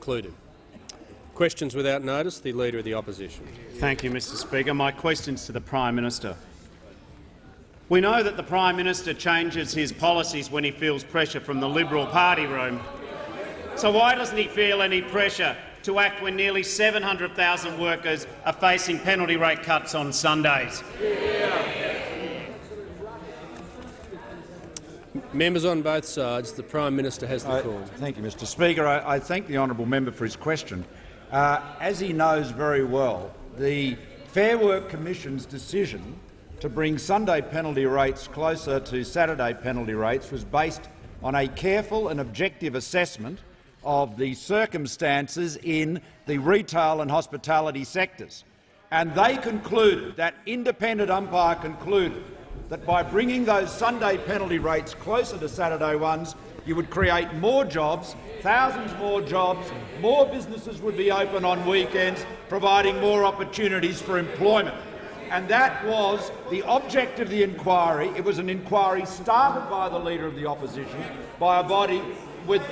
Concluded. Questions without notice. The Leader of the Opposition. Thank you, Mr Speaker. My question's to the Prime Minister. We know that the Prime Minister changes his policies when he feels pressure from the Liberal Party room. So why doesn't he feel any pressure to act when nearly 700,000 workers are facing penalty rate cuts on Sundays? Members on both sides, the Prime Minister has the call. Thank you, Mr Speaker. I thank the honourable member for his question. As he knows very well, the Fair Work Commission's decision to bring Sunday penalty rates closer to Saturday penalty rates was based on a careful and objective assessment of the circumstances in the retail and hospitality sectors. And they concluded, that independent umpire concluded, that by bringing those Sunday penalty rates closer to Saturday ones, you would create more jobs, thousands more jobs, more businesses would be open on weekends, providing more opportunities for employment. And that was the object of the inquiry. It was an inquiry started by the Leader of the Opposition, by a body with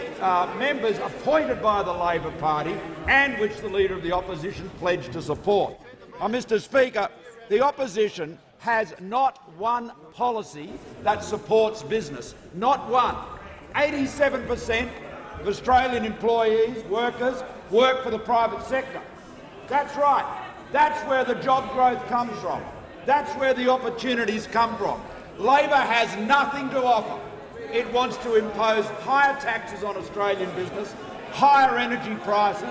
members appointed by the Labor Party and which the Leader of the Opposition pledged to support. Now, Mr Speaker, the Opposition has not one policy that supports business. Not one. 87% of Australian employees, workers, work for the private sector. That's right. That's where the job growth comes from. That's where the opportunities come from. Labor has nothing to offer. It wants to impose higher taxes on Australian business, higher energy prices.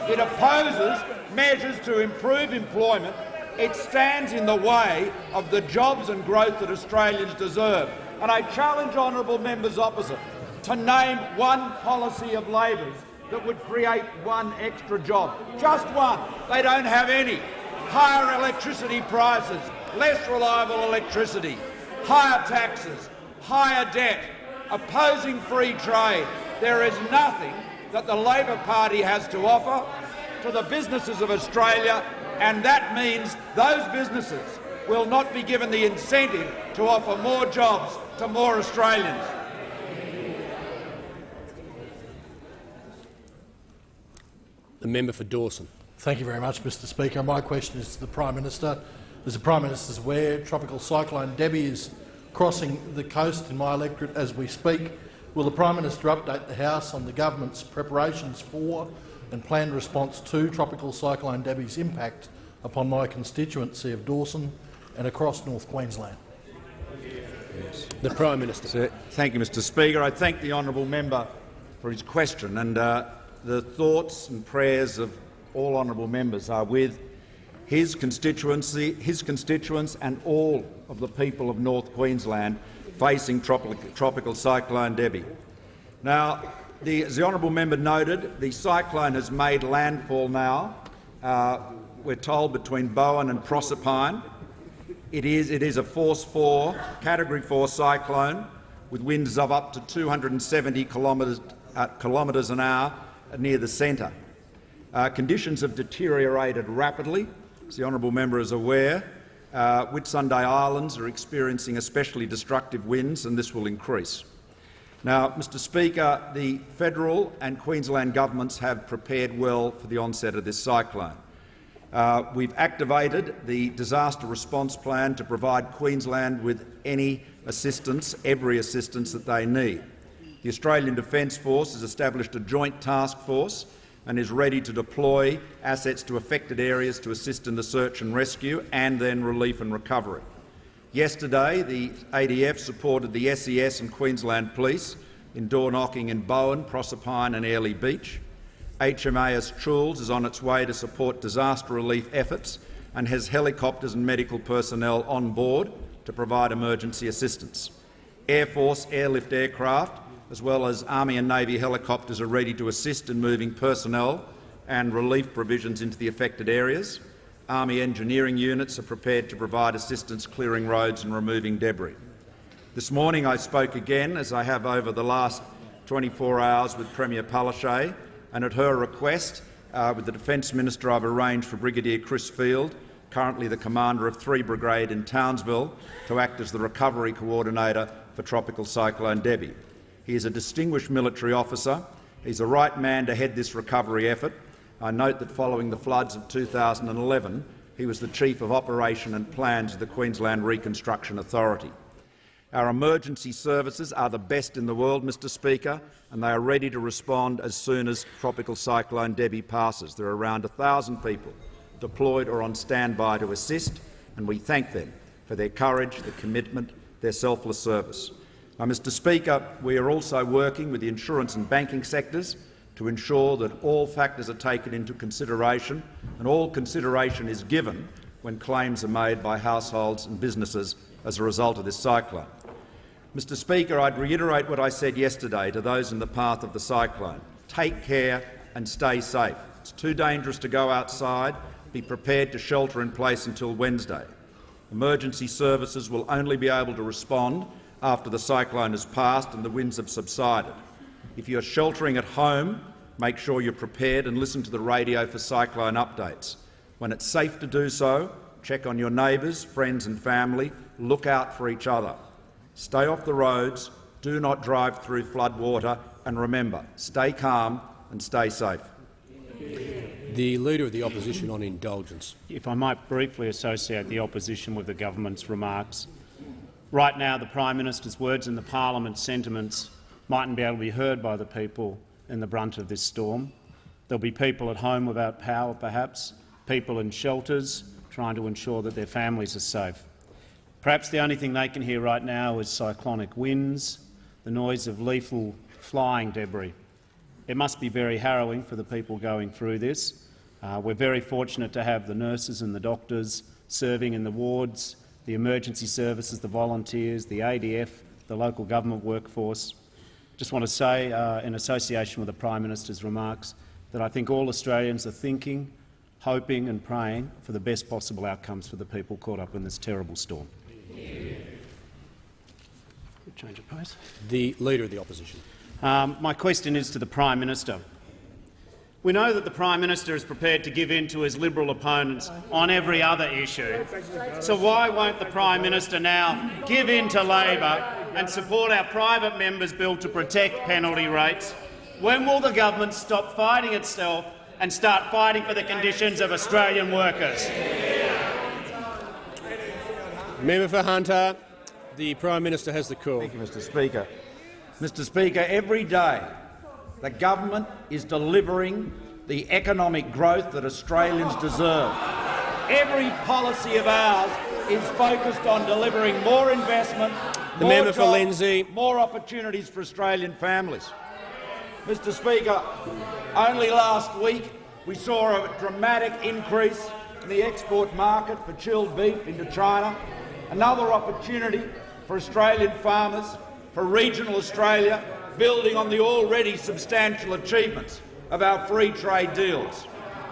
It opposes measures to improve employment. It stands in the way of the jobs and growth that Australians deserve. And I challenge honourable members opposite to name one policy of Labor's that would create one extra job. Just one. They don't have any. Higher electricity prices, less reliable electricity, higher taxes, higher debt, opposing free trade. There is nothing that the Labor Party has to offer to the businesses of Australia, and that means those businesses will not be given the incentive to offer more jobs to more Australians. The member for Dawson. Thank you very much, Mr Speaker. My question is to the Prime Minister. As the Prime Minister is aware, Tropical Cyclone Debbie is crossing the coast in my electorate as we speak. Will the Prime Minister update the House on the government's preparations for and planned response to Tropical Cyclone Debbie's impact upon my constituency of Dawson and across North Queensland? Yes. The Prime Minister. Thank you, Mr Speaker. I thank the honourable member for his question, and the thoughts and prayers of all honourable members are with his constituency, his constituents and all of the people of North Queensland facing Tropical Cyclone Debbie. Now, as the honourable member noted, the cyclone has made landfall now, we're told, between Bowen and Proserpine. It is a Force 4, Category 4 cyclone with winds of up to 270 kilometres an hour near the centre. Conditions have deteriorated rapidly, as the honourable member is aware. Whitsunday Islands are experiencing especially destructive winds, and this will increase. Now, Mr Speaker, the federal and Queensland governments have prepared well for the onset of this cyclone. We've activated the disaster response plan to provide Queensland with any assistance, every assistance that they need. The Australian Defence Force has established a joint task force and is ready to deploy assets to affected areas to assist in the search and rescue and then relief and recovery. Yesterday, the ADF supported the SES and Queensland Police in door knocking in Bowen, Proserpine and Airlie Beach. HMAS Choules is on its way to support disaster relief efforts and has helicopters and medical personnel on board to provide emergency assistance. Air Force airlift aircraft as well as Army and Navy helicopters are ready to assist in moving personnel and relief provisions into the affected areas. Army engineering units are prepared to provide assistance clearing roads and removing debris. This morning I spoke again, as I have over the last 24 hours, with Premier Palaszczuk, and at her request, with the Defence Minister, I've arranged for Brigadier Chris Field, currently the commander of 3 Brigade in Townsville, to act as the recovery coordinator for Tropical Cyclone Debbie. He is a distinguished military officer. He's the right man to head this recovery effort. I note that following the floods of 2011, he was the Chief of Operation and Plans of the Queensland Reconstruction Authority. Our emergency services are the best in the world, Mr Speaker, and they are ready to respond as soon as Tropical Cyclone Debbie passes. There are around 1,000 people deployed or on standby to assist, and we thank them for their courage, their commitment, their selfless service. Now, Mr Speaker, we are also working with the insurance and banking sectors to ensure that all factors are taken into consideration and all consideration is given when claims are made by households and businesses as a result of this cyclone. Mr Speaker, I'd reiterate what I said yesterday to those in the path of the cyclone. Take care and stay safe. It's too dangerous to go outside. Be prepared to shelter in place until Wednesday. Emergency services will only be able to respond after the cyclone has passed and the winds have subsided. If you're sheltering at home, make sure you're prepared and listen to the radio for cyclone updates. When it's safe to do so, check on your neighbours, friends and family. Look out for each other. Stay off the roads, do not drive through flood water, and remember, stay calm and stay safe. The Leader of the Opposition on indulgence. If I might briefly associate the opposition with the government's remarks. Right now, the Prime Minister's words and the Parliament's sentiments mightn't be able to be heard by the people in the brunt of this storm. There'll be people at home without power, perhaps, people in shelters trying to ensure that their families are safe. Perhaps the only thing they can hear right now is cyclonic winds, the noise of lethal flying debris. It must be very harrowing for the people going through this. We're very fortunate to have the nurses and the doctors serving in the wards, the emergency services, the volunteers, the ADF, the local government workforce. Just want to say, in association with the Prime Minister's remarks, that I think all Australians are thinking, hoping and praying for the best possible outcomes for the people caught up in this terrible storm. Change of pace. The Leader of the Opposition. My question is to the Prime Minister. We know that the Prime Minister is prepared to give in to his Liberal opponents on every other issue. So why won't the Prime Minister now give in to Labor and support our private member's bill to protect penalty rates? When will the government stop fighting itself and start fighting for the conditions of Australian workers? Member for Hunter. The Prime Minister has the call. Thank you, Mr Speaker. Mr Speaker, every day the government is delivering the economic growth that Australians deserve. Every policy of ours is focused on delivering more investment, The more member jobs, for Lindsay. more opportunities for Australian families. Mr Speaker, only last week we saw a dramatic increase in the export market for chilled beef into China, another opportunity for Australian farmers, for regional Australia, building on the already substantial achievements of our free trade deals.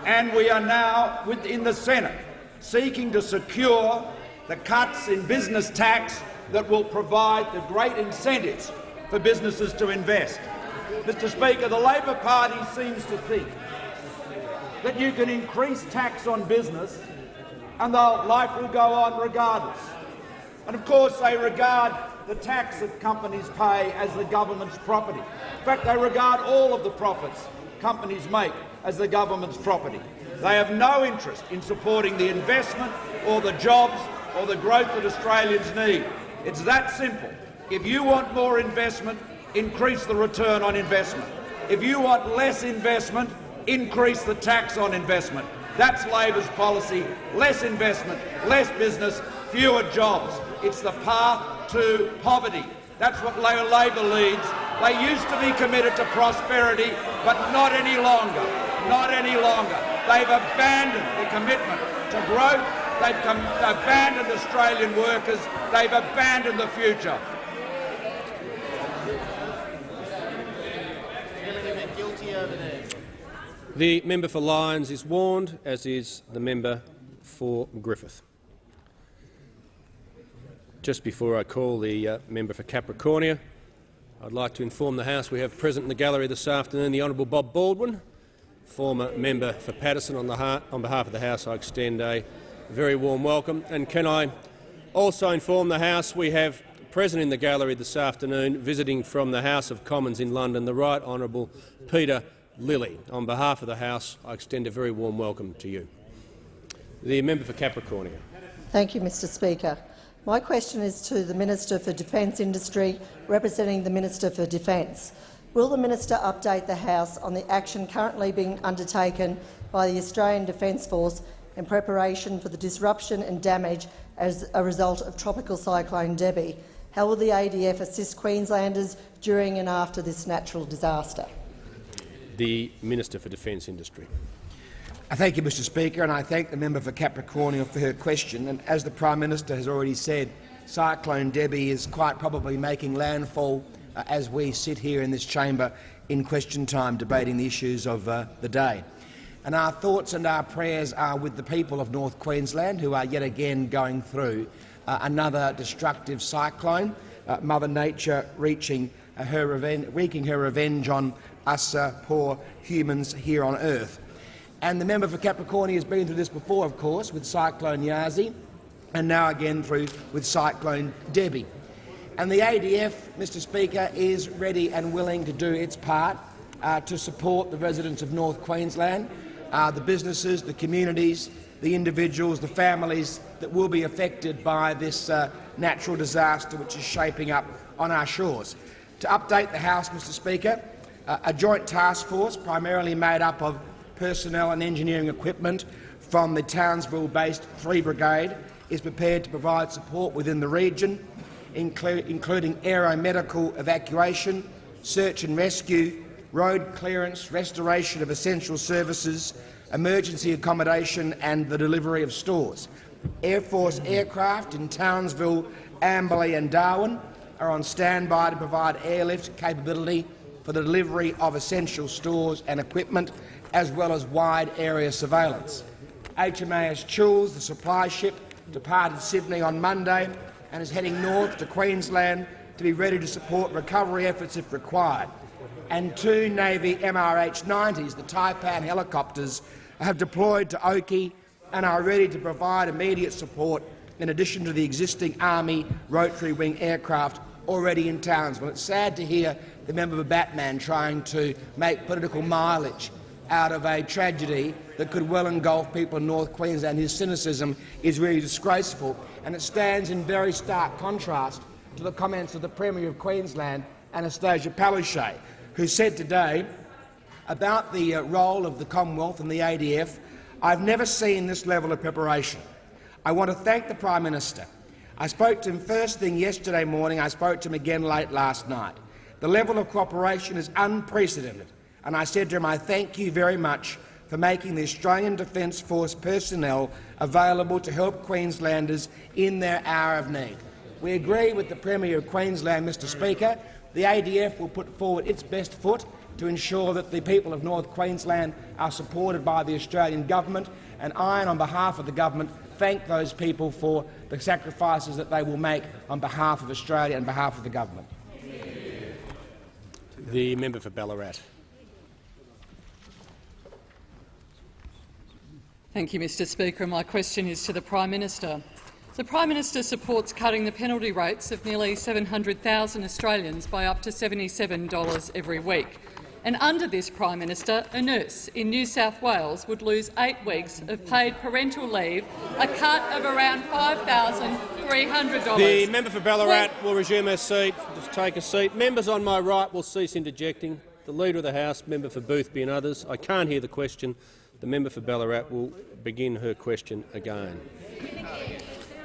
And we are now, in the Senate, seeking to secure the cuts in business tax that will provide the great incentives for businesses to invest. Mr Speaker, the Labor Party seems to think that you can increase tax on business and life will go on regardless. And of course they regard the tax that companies pay as the government's property. In fact, they regard all of the profits companies make as the government's property. They have no interest in supporting the investment or the jobs or the growth that Australians need. It's that simple. If you want more investment, increase the return on investment. If you want less investment, increase the tax on investment. That's Labor's policy. Less investment, less business, fewer jobs. It's the path to poverty. That's what Labor leads. They used to be committed to prosperity, but not any longer. Not any longer. They've abandoned the commitment to growth. They've abandoned Australian workers. They've abandoned the future. The member for Lyons is warned, as is the member for Griffith. Just before I call the member for Capricornia, I'd like to inform the House we have present in the gallery this afternoon the Honourable Bob Baldwin, former member for Paterson. On behalf of the House, I extend a very warm welcome. And can I also inform the House we have present in the gallery this afternoon, visiting from the House of Commons in London, the Right Honourable Peter Lilly. On behalf of the House, I extend a very warm welcome to you. The member for Capricornia. Thank you, Mr Speaker. My question is to the Minister for Defence Industry, representing the Minister for Defence. Will the Minister update the House on the action currently being undertaken by the Australian Defence Force in preparation for the disruption and damage as a result of Tropical Cyclone Debbie? How will the ADF assist Queenslanders during and after this natural disaster? The Minister for Defence Industry. Thank you, Mr Speaker, and I thank the member for Capricornia for her question. And as the Prime Minister has already said, Cyclone Debbie is quite probably making landfall as we sit here in this chamber in question time debating the issues of the day. And our thoughts and our prayers are with the people of North Queensland, who are yet again going through another destructive cyclone, Mother Nature wreaking her revenge on us poor humans here on Earth. And the member for Capricornia has been through this before, of course, with Cyclone Yazi, and now again through with Cyclone Debbie. And the ADF, Mr Speaker, is ready and willing to do its part to support the residents of North Queensland, the businesses, the communities, the individuals, the families that will be affected by this natural disaster which is shaping up on our shores. To update the House, Mr Speaker, a joint task force primarily made up of personnel and engineering equipment from the Townsville-based 3 Brigade is prepared to provide support within the region, including aeromedical evacuation, search and rescue, road clearance, restoration of essential services, emergency accommodation and the delivery of stores. Air Force aircraft in Townsville, Amberley and Darwin are on standby to provide airlift capability for the delivery of essential stores and equipment, as well as wide area surveillance. HMAS Choules, the supply ship, departed Sydney on Monday and is heading north to Queensland to be ready to support recovery efforts if required. And 2 Navy MRH-90s, the Taipan helicopters, have deployed to Oakey and are ready to provide immediate support in addition to the existing Army rotary wing aircraft already in Townsville. It's sad to hear the member for Batman trying to make political mileage out of a tragedy that could well engulf people in North Queensland. His cynicism is really disgraceful, and it stands in very stark contrast to the comments of the Premier of Queensland, Anastasia Palaszczuk, who said today about the role of the Commonwealth and the ADF, "I've never seen this level of preparation. I want to thank the Prime Minister. I spoke to him first thing yesterday morning. I spoke to him again late last night. The level of cooperation is unprecedented. And I said to him, I thank you very much for making the Australian Defence Force personnel available to help Queenslanders in their hour of need." We agree with the Premier of Queensland, Mr Speaker. The ADF will put forward its best foot to ensure that the people of North Queensland are supported by the Australian government, and I, on behalf of the government, thank those people for the sacrifices that they will make on behalf of Australia and on behalf of the government. The member for Ballarat. Thank you, Mr Speaker. My question is to the Prime Minister. The Prime Minister supports cutting the penalty rates of nearly 700,000 Australians by up to $77 every week. And under this Prime Minister, a nurse in New South Wales would lose 8 weeks of paid parental leave, a cut of around $5,300. The member for Ballarat will resume her seat. Just take a seat. Members on my right will cease interjecting. The Leader of the House, member for Boothby and others. I can't hear the question. The member for Ballarat will begin her question again.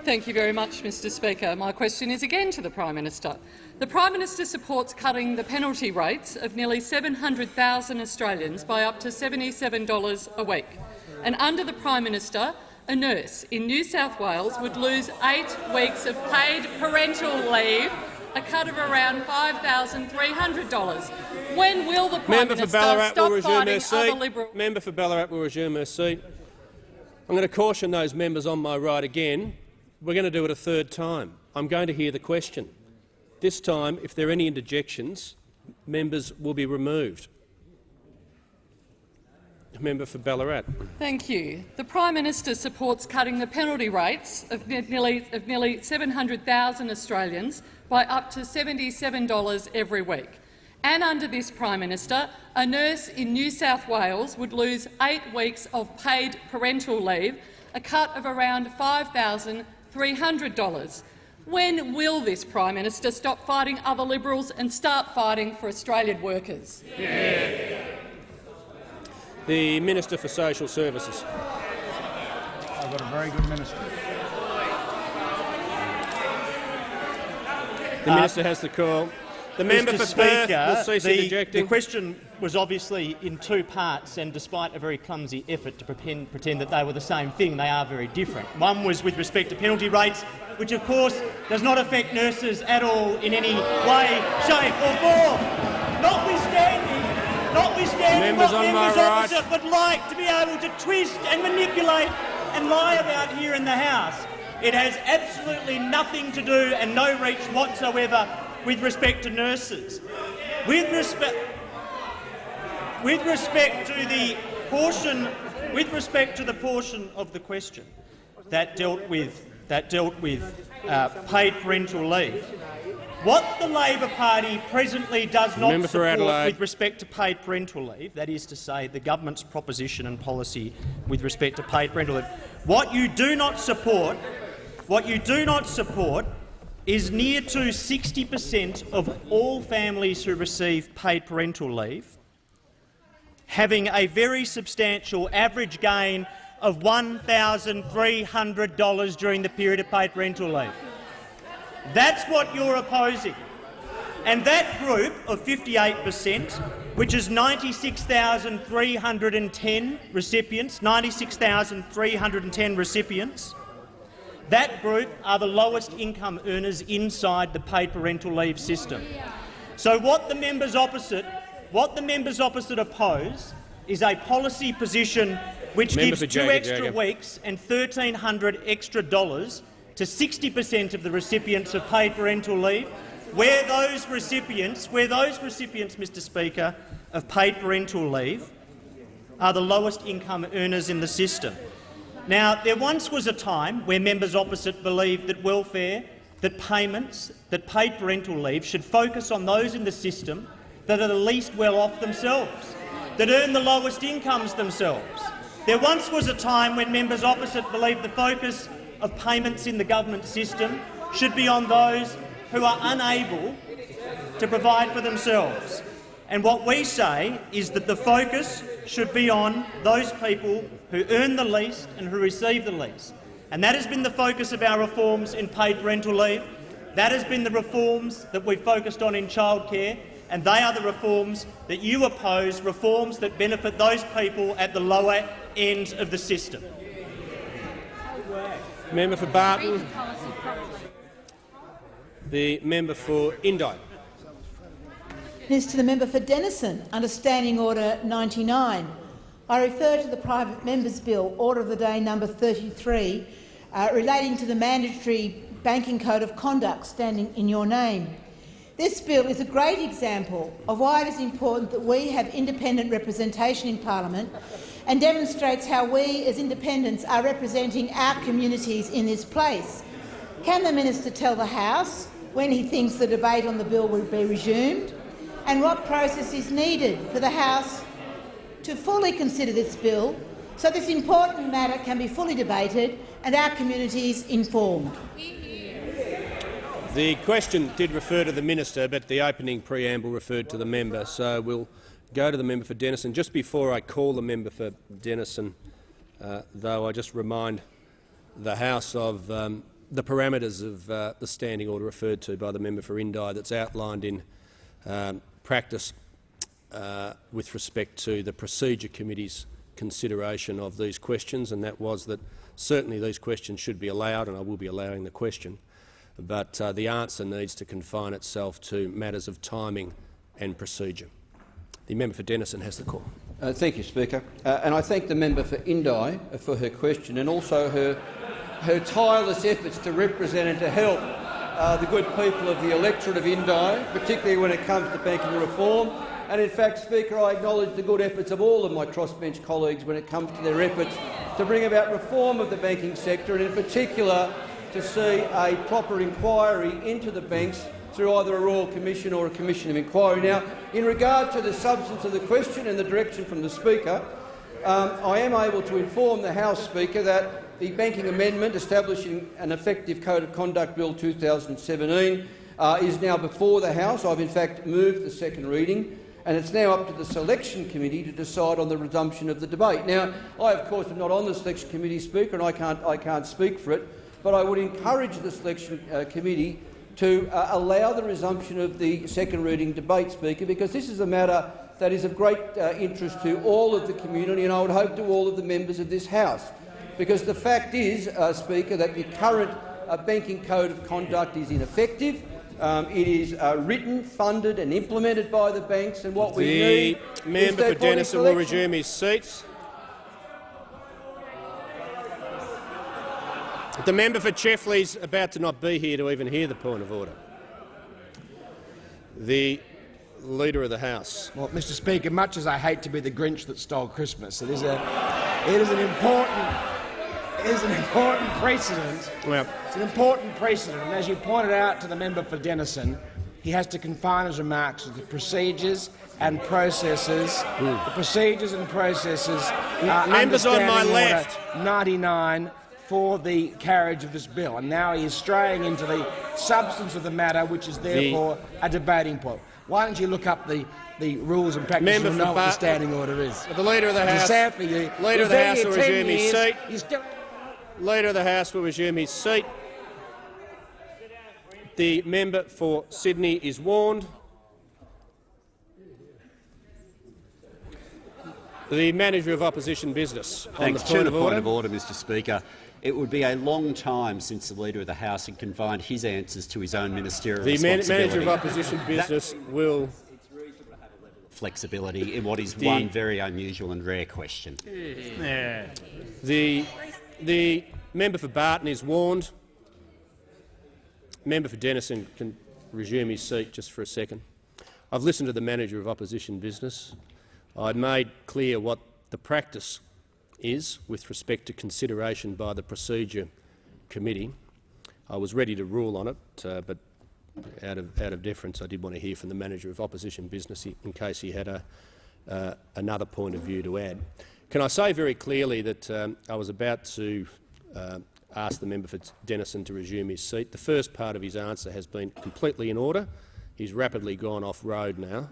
Thank you very much, Mr Speaker. My question is again to the Prime Minister. The Prime Minister supports cutting the penalty rates of nearly 700,000 Australians by up to $77 a week. And under the Prime Minister, a nurse in New South Wales would lose 8 weeks of paid parental leave, a cut of around $5,300. When will the Prime Minister stop fighting other Liberal— Member for Ballarat will resume her seat. I'm going to caution those members on my right again. We're going to do it a third time. I'm going to hear the question. This time, if there are any interjections, members will be removed. Member for Ballarat. Thank you. The Prime Minister supports cutting the penalty rates of nearly 700,000 Australians by up to $77 every week. And under this Prime Minister, a nurse in New South Wales would lose 8 weeks of paid parental leave, a cut of around $5,300. When will this Prime Minister stop fighting other Liberals and start fighting for Australian workers? Yeah. The Minister for Social Services. I've got a very good minister. The Minister has the call. The member Mr. for Perth Speaker, will cease interjecting. The question was obviously in 2 parts, and despite a very clumsy effort to pretend that they were the same thing, they are very different. One was with respect to penalty rates, which of course does not affect nurses at all in any way, shape or form. Notwithstanding Members what on my members right. opposite would like to be able to twist and manipulate and lie about here in the House, it has absolutely nothing to do and no reach whatsoever with respect to nurses. With respect to the portion of the question that dealt with paid parental leave, what the Labor Party presently does not support with respect to paid parental leave, that is to say the government's proposition and policy with respect to paid parental leave, what you do not support is near to 60% of all families who receive paid parental leave having a very substantial average gain of $1,300 during the period of paid parental leave. That's what you're opposing. And that group of 58%, which is 96,310 recipients, that group are the lowest income earners inside the paid parental leave system. So what the members opposite oppose is a policy position which gives 2 extra weeks and $1,300 extra dollars to 60% of the recipients of paid parental leave, where those recipients, Mr. Speaker, of paid parental leave are the lowest income earners in the system. Now, there once was a time where members opposite believed that welfare, that payments, that paid parental leave should focus on those in the system that are the least well off themselves, that earn the lowest incomes themselves. There once was a time when members opposite believed the focus of payments in the government system should be on those who are unable to provide for themselves. And what we say is that the focus should be on those people who earn the least and who receive the least. And that has been the focus of our reforms in paid parental leave. That has been the reforms that we've focused on in childcare, and they are the reforms that you oppose, reforms that benefit those people at the lower end of the system. Member for Barton. The member for Indi. Minister to the member for Denison, under Standing Order 99. I refer to the Private Members Bill, Order of the Day number 33, relating to the mandatory banking code of conduct standing in your name. This bill is a great example of why it is important that we have independent representation in parliament, and demonstrates how we as independents are representing our communities in this place. Can the minister tell the House when he thinks the debate on the bill will be resumed, and what process is needed for the House to fully consider this bill so this important matter can be fully debated and our communities informed? The question did refer to the minister, but the opening preamble referred to the member, so we'll go to the member for Denison. Just before I call the member for Denison, though, I just remind the House of the parameters of the standing order referred to by the member for Indi that's outlined in practice with respect to the Procedure Committee's consideration of these questions, and that was that certainly these questions should be allowed, and I will be allowing the question, but the answer needs to confine itself to matters of timing and procedure. The member for Denison has the call. Thank you, Speaker. And I thank the member for Indi for her question, and also her tireless efforts to represent and to help the good people of the electorate of Indi, particularly when it comes to banking reform. And in fact, Speaker, I acknowledge the good efforts of all of my crossbench colleagues when it comes to their efforts to bring about reform of the banking sector, and in particular to see a proper inquiry into the banks through either a Royal Commission or a Commission of Inquiry. Now, in regard to the substance of the question and the direction from the Speaker, I am able to inform the House Speaker that the Banking Amendment establishing an effective Code of Conduct Bill 2017 is now before the House. I've in fact moved the second reading, and it's now up to the Selection Committee to decide on the resumption of the debate. Now, I of course am not on the Selection Committee, Speaker, and I can't speak for it, but I would encourage the Selection Committee to allow the resumption of the second reading debate, Speaker, because this is a matter that is of great interest to all of the community, and I would hope to all of the members of this House. Because the fact is, Speaker, that the current Banking Code of Conduct is ineffective. It is written, funded and implemented by the banks, and what we need is the member for Denison will resume his seat. The member for Cheffley's about to not be here to even hear the point of order. The Leader of the House. Well, Mr. Speaker, much as I hate to be the Grinch that stole Christmas, it is an important precedent. Well, it's an important precedent, and as you pointed out to the member for Denison, he has to confine his remarks to the procedures and processes. The procedures and processes. Members on my left. 99 for the carriage of this bill, and now he is straying into the substance of the matter, which is therefore a debating point. Why don't you look up the rules and practices and know what the standing order is? The Leader of the House. Leader of the House will resume his seat. Leader of the House will resume his seat. The member for Sydney is warned. The Manager of Opposition Business. Thanks. To the point of order, Mr. Speaker. It would be a long time since the Leader of the House had confined his answers to his own ministerial responsibility. The Manager of Opposition Business will flexibility in what is one very unusual and rare question. Yeah. The member for Barton is warned. Member for Denison can resume his seat just for a second. I've listened to the Manager of Opposition Business. I'd made clear what the practice is with respect to consideration by the Procedure Committee. I was ready to rule on it, but out of deference I did want to hear from the Manager of Opposition Business in case he had another point of view to add. Can I say very clearly that I was about to ask the member for Denison to resume his seat. The first part of his answer has been completely in order. He's rapidly gone off-road now,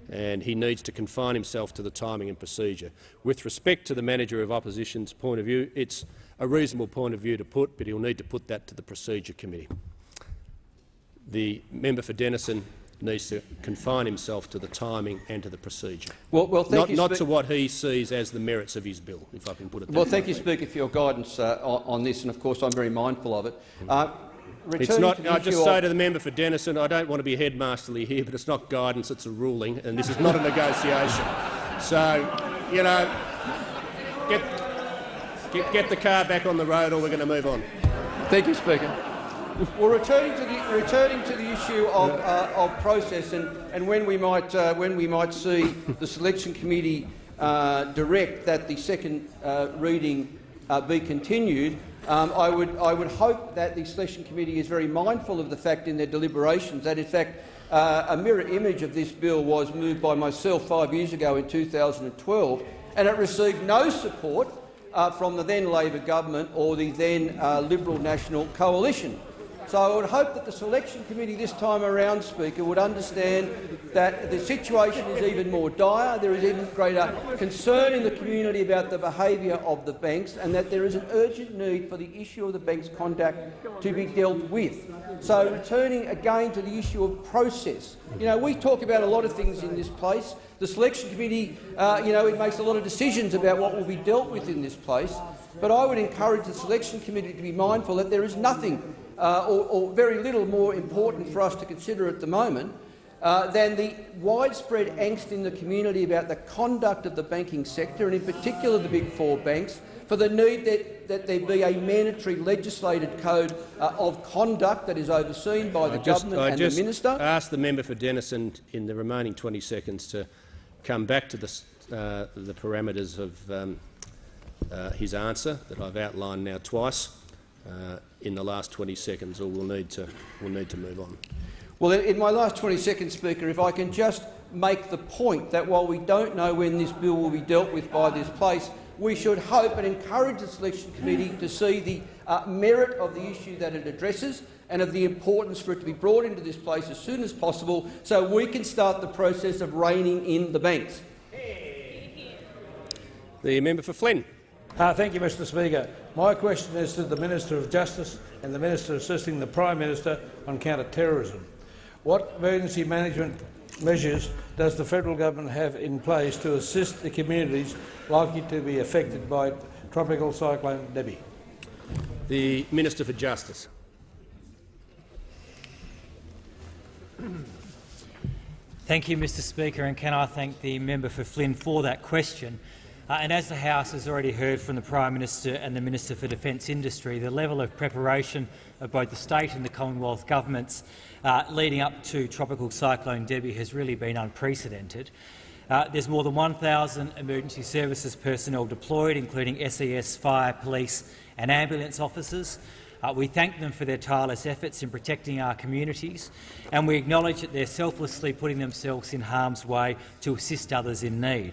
and he needs to confine himself to the timing and procedure. With respect to the Manager of Opposition's point of view, it's a reasonable point of view to put, but he'll need to put that to the Procedure Committee. The member for Denison needs to confine himself to the timing and to the procedure. Not to what he sees as the merits of his bill, if I can put it that way. Well, thank you, Speaker, for your guidance on this, and of course I'm very mindful of it. It's not. I just say to the member for Denison, I don't want to be headmasterly here, but it's not guidance; it's a ruling, and this is not a negotiation. So, you know, get the car back on the road, or we're going to move on. Thank you, Speaker. Well, returning to the issue of process and when we might see the Selection Committee direct that the second reading be continued. I would hope that the Selection Committee is very mindful of the fact in their deliberations that, in fact, a mirror image of this bill was moved by myself 5 years ago in 2012, and it received no support from the then Labor government or the then Liberal National Coalition. So I would hope that the Selection Committee this time around, Speaker, would understand that the situation is even more dire, there is even greater concern in the community about the behaviour of the banks, and that there is an urgent need for the issue of the bank's conduct to be dealt with. So returning again to the issue of process. You know, we talk about a lot of things in this place. The Selection Committee, it makes a lot of decisions about what will be dealt with in this place, but I would encourage the Selection Committee to be mindful that there is nothing or very little more important for us to consider at the moment than the widespread angst in the community about the conduct of the banking sector, and in particular the Big Four banks, for the need that there be a mandatory legislated code of conduct that is overseen by the government and the minister. I ask the member for Denison in the remaining 20 seconds to come back to the parameters of his answer that I've outlined now twice in the last 20 seconds, or we'll need to move on. Well, in my last 20 seconds, Speaker, if I can just make the point that while we don't know when this bill will be dealt with by this place, we should hope and encourage the Selection Committee to see the merit of the issue that it addresses and of the importance for it to be brought into this place as soon as possible so we can start the process of reining in the banks. The member for Flynn. Thank you, Mr Speaker. My question is to the Minister of Justice and the Minister assisting the Prime Minister on counter-terrorism. What emergency management measures does the federal government have in place to assist the communities likely to be affected by Tropical Cyclone Debbie? The Minister for Justice. Thank you, Mr Speaker, and can I thank the member for Flynn for that question. And as the House has already heard from the Prime Minister and the Minister for Defence Industry, the level of preparation of both the state and the Commonwealth governments leading up to Tropical Cyclone Debbie has really been unprecedented. There's more than 1,000 emergency services personnel deployed, including SES, fire, police and ambulance officers. We thank them for their tireless efforts in protecting our communities, and we acknowledge that they're selflessly putting themselves in harm's way to assist others in need.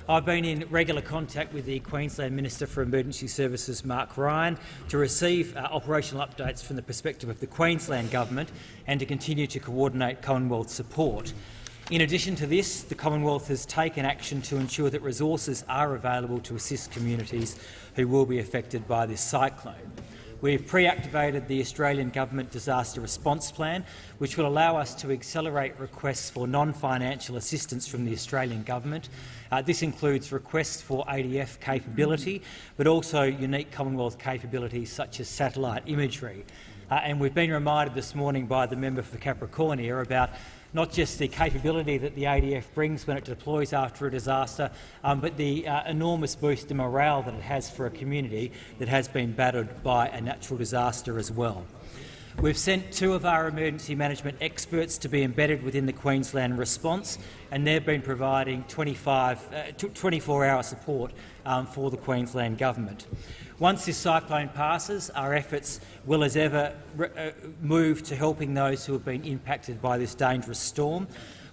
I've been in regular contact with the Queensland Minister for Emergency Services, Mark Ryan, to receive operational updates from the perspective of the Queensland Government and to continue to coordinate Commonwealth support. In addition to this, the Commonwealth has taken action to ensure that resources are available to assist communities who will be affected by this cyclone. We've pre-activated the Australian Government Disaster Response Plan, which will allow us to accelerate requests for non-financial assistance from the Australian Government. This includes requests for ADF capability, but also unique Commonwealth capabilities such as satellite imagery. And we've been reminded this morning by the member for Capricornia about not just the capability that the ADF brings when it deploys after a disaster, but the enormous boost in morale that it has for a community that has been battered by a natural disaster as well. We've sent 2 of our emergency management experts to be embedded within the Queensland response, and they've been providing 24-hour support for the Queensland Government. Once this cyclone passes, our efforts will as ever move to helping those who have been impacted by this dangerous storm.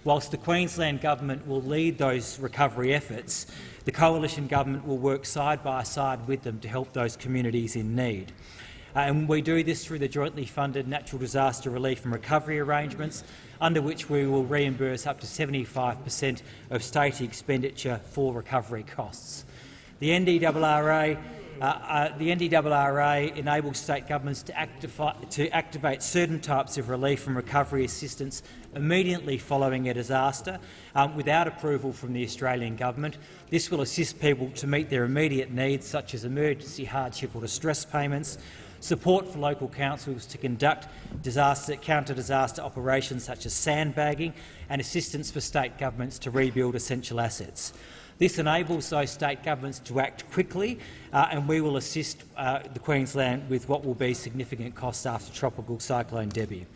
Whilst the Queensland Government will lead those recovery efforts, the Coalition Government will work side by side with them to help those communities in need. And we do this through the jointly funded Natural Disaster Relief and Recovery arrangements, under which we will reimburse up to 75% of state expenditure for recovery costs. The NDRRA enables state governments to activate certain types of relief and recovery assistance immediately following a disaster without approval from the Australian Government. This will assist people to meet their immediate needs, such as emergency hardship or distress payments, support for local councils to conduct counter-disaster operations such as sandbagging, and assistance for state governments to rebuild essential assets. This enables those state governments to act quickly, and we will assist the Queensland with what will be significant costs after Tropical Cyclone Debbie.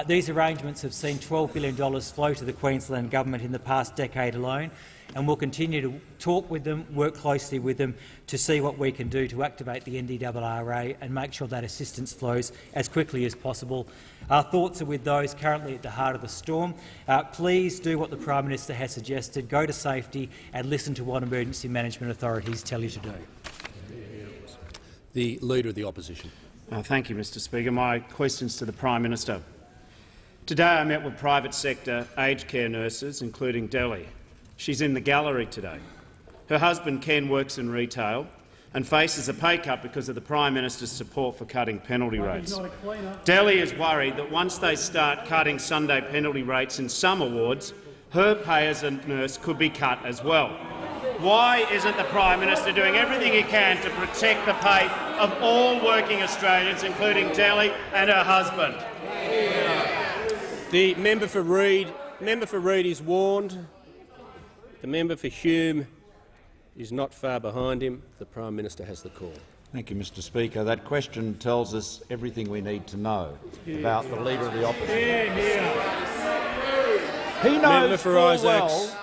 These arrangements have seen $12 billion flow to the Queensland Government in the past decade alone, and we'll continue to talk with them, work closely with them to see what we can do to activate the NDRRA and make sure that assistance flows as quickly as possible. Our thoughts are with those currently at the heart of the storm. Please do what the Prime Minister has suggested, go to safety and listen to what emergency management authorities tell you to do. The Leader of the Opposition. Thank you, Mr Speaker. My questions to the Prime Minister. Today I met with private sector aged care nurses, including Delhi. She's in the gallery today. Her husband Ken works in retail and faces a pay cut because of the Prime Minister's support for cutting penalty rates. Delhi is worried that once they start cutting Sunday penalty rates in some awards, her pay as a nurse could be cut as well. Why isn't the Prime Minister doing everything he can to protect the pay of all working Australians, including Delhi and her husband? The member for Reid is warned. The member for Hume is not far behind him. The Prime Minister has the call. Thank you, Mr Speaker. That question tells us everything we need to know about the Leader of the Opposition. He knows full well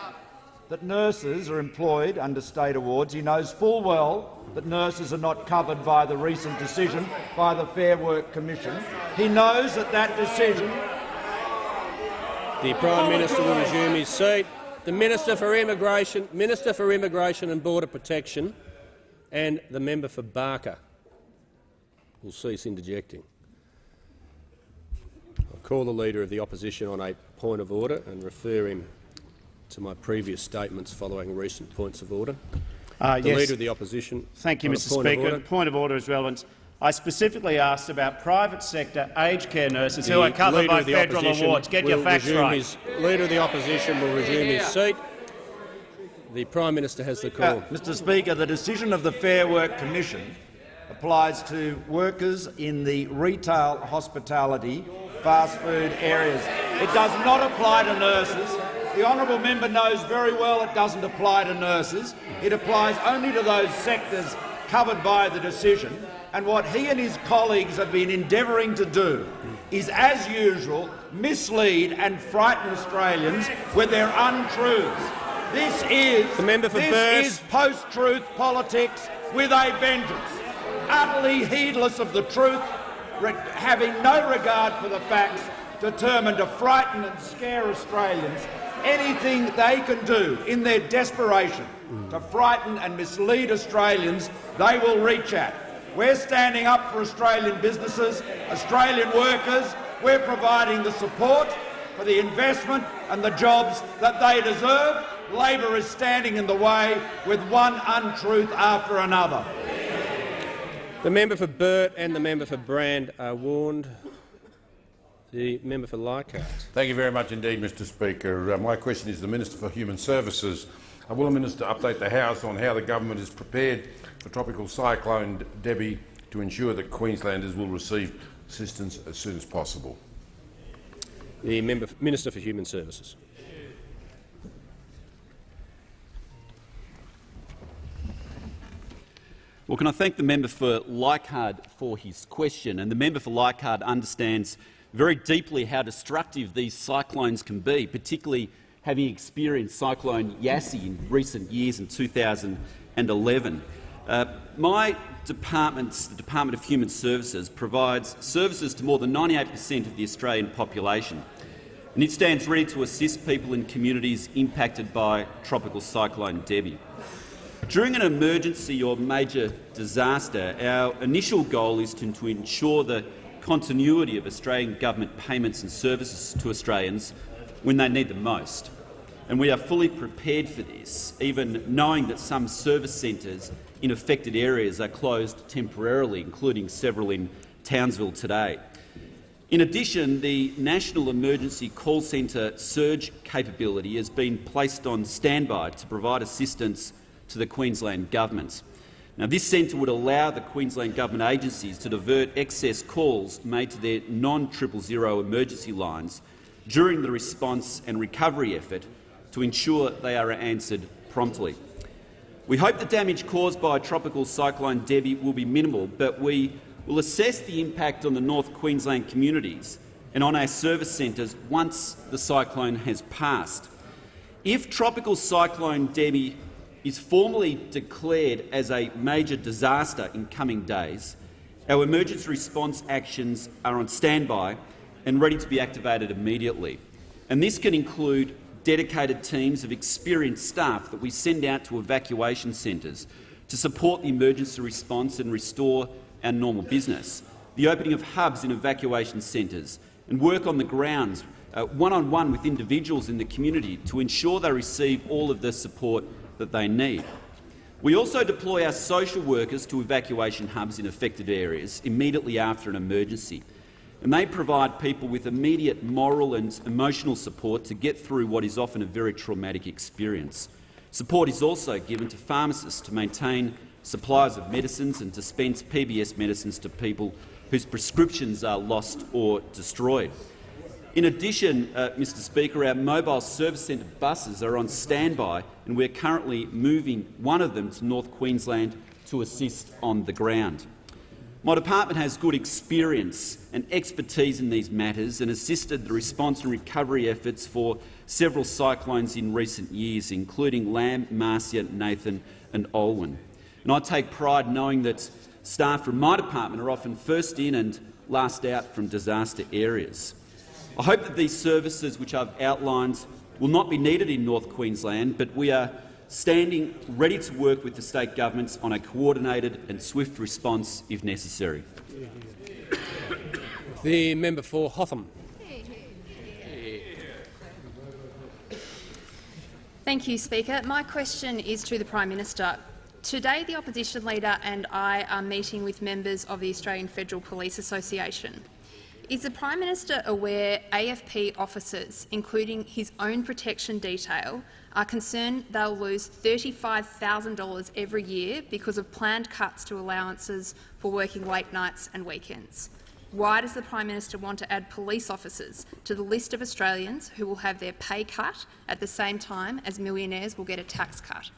that nurses are employed under state awards. He knows full well that nurses are not covered by the recent decision by the Fair Work Commission. He knows that that decision The Prime Minister will resume his seat. The Minister for Immigration and Border Protection and the member for Barker will cease interjecting. I'll call the Leader of the Opposition on a point of order and refer him to my previous statements following recent points of order. The Leader of the Opposition. Thank you, Mr. Speaker. Point of order is relevant. I specifically asked about private sector aged care nurses who are covered by federal awards. Get your facts right. Leader of the Opposition will resume his seat. The Prime Minister has the call. Mr. Speaker, the decision of the Fair Work Commission applies to workers in the retail, hospitality, fast food areas. It does not apply to nurses. The honourable member knows very well it doesn't apply to nurses. It applies only to those sectors covered by the decision. And what he and his colleagues have been endeavouring to do is, as usual, mislead and frighten Australians with their untruths. This is post-truth politics with a vengeance, utterly heedless of the truth, having no regard for the facts, determined to frighten and scare Australians. Anything they can do in their desperation to frighten and mislead Australians, they will reach at. We're standing up for Australian businesses, Australian workers. We're providing the support for the investment and the jobs that they deserve. Labor is standing in the way with one untruth after another. The member for Burt and the member for Brand are warned. The member for Leichhardt. Thank you very much indeed, Mr. Speaker. My question is the Minister for Human Services. Will the Minister update the House on how the government is prepared for Tropical Cyclone Debbie to ensure that Queenslanders will receive assistance as soon as possible? The Minister for Human Services. Well, can I thank the member for Leichhardt for his question? And the member for Leichhardt understands very deeply how destructive these cyclones can be, particularly having experienced Cyclone Yassi in recent years in 2011. My department, the Department of Human Services, provides services to more than 98% of the Australian population, and it stands ready to assist people in communities impacted by Tropical Cyclone Debbie. During an emergency or major disaster, our initial goal is to ensure the continuity of Australian government payments and services to Australians when they need them most. And we are fully prepared for this, even knowing that some service centres in affected areas are closed temporarily, including several in Townsville today. In addition, the National Emergency Call Centre surge capability has been placed on standby to provide assistance to the Queensland Government. Now, this centre would allow the Queensland Government agencies to divert excess calls made to their non-000 emergency lines during the response and recovery effort to ensure they are answered promptly. We hope the damage caused by Tropical Cyclone Debbie will be minimal, but we will assess the impact on the North Queensland communities and on our service centres once the cyclone has passed. If Tropical Cyclone Debbie is formally declared as a major disaster in coming days, our emergency response actions are on standby and ready to be activated immediately. And this can include dedicated teams of experienced staff that we send out to evacuation centres to support the emergency response and restore our normal business, the opening of hubs in evacuation centres, and work on the grounds one-on-one with individuals in the community to ensure they receive all of the support that they need. We also deploy our social workers to evacuation hubs in affected areas immediately after an emergency, and they provide people with immediate moral and emotional support to get through what is often a very traumatic experience. Support is also given to pharmacists to maintain supplies of medicines and dispense PBS medicines to people whose prescriptions are lost or destroyed. In addition, Mr Speaker, our mobile service centre buses are on standby, and we're currently moving one of them to North Queensland to assist on the ground. My department has good experience and expertise in these matters and assisted the response and recovery efforts for several cyclones in recent years, including Lamb, Marcia, Nathan and Olwen. And I take pride knowing that staff from my department are often first in and last out from disaster areas. I hope that these services which I've outlined will not be needed in North Queensland, but we are standing ready to work with the state governments on a coordinated and swift response if necessary. The member for Hotham. Thank you, Speaker. My question is to the Prime Minister. Today, the opposition leader and I are meeting with members of the Australian Federal Police Association. Is the Prime Minister aware AFP officers, including his own protection detail, are concerned they'll lose $35,000 every year because of planned cuts to allowances for working late nights and weekends? Why does the Prime Minister want to add police officers to the list of Australians who will have their pay cut at the same time as millionaires will get a tax cut?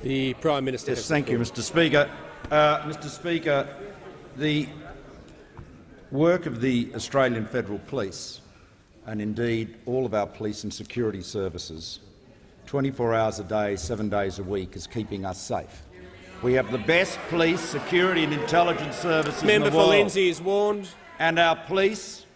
The Prime Minister. Yes, thank you, Mr. Speaker. Mr. Speaker, the work of the Australian Federal Police, and indeed all of our police and security services, 24 hours a day, 7 days a week, is keeping us safe. We have the best police, security and intelligence services in the world. Member for Lindsay is warned. And our police,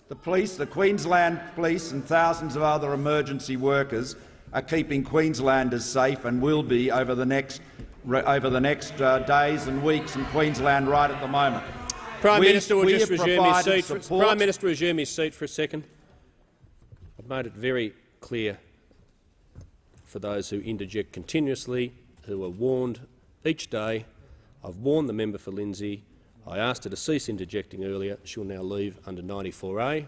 the Queensland Police and thousands of other emergency workers are keeping Queenslanders safe and will be over the next days and weeks in Queensland right at the moment. Prime Minister will just resume his seat. Prime Minister resume his seat for a second. I've made it very clear for those who interject continuously, who are warned each day. I've warned the member for Lindsay. I asked her to cease interjecting earlier. She'll now leave under 94A,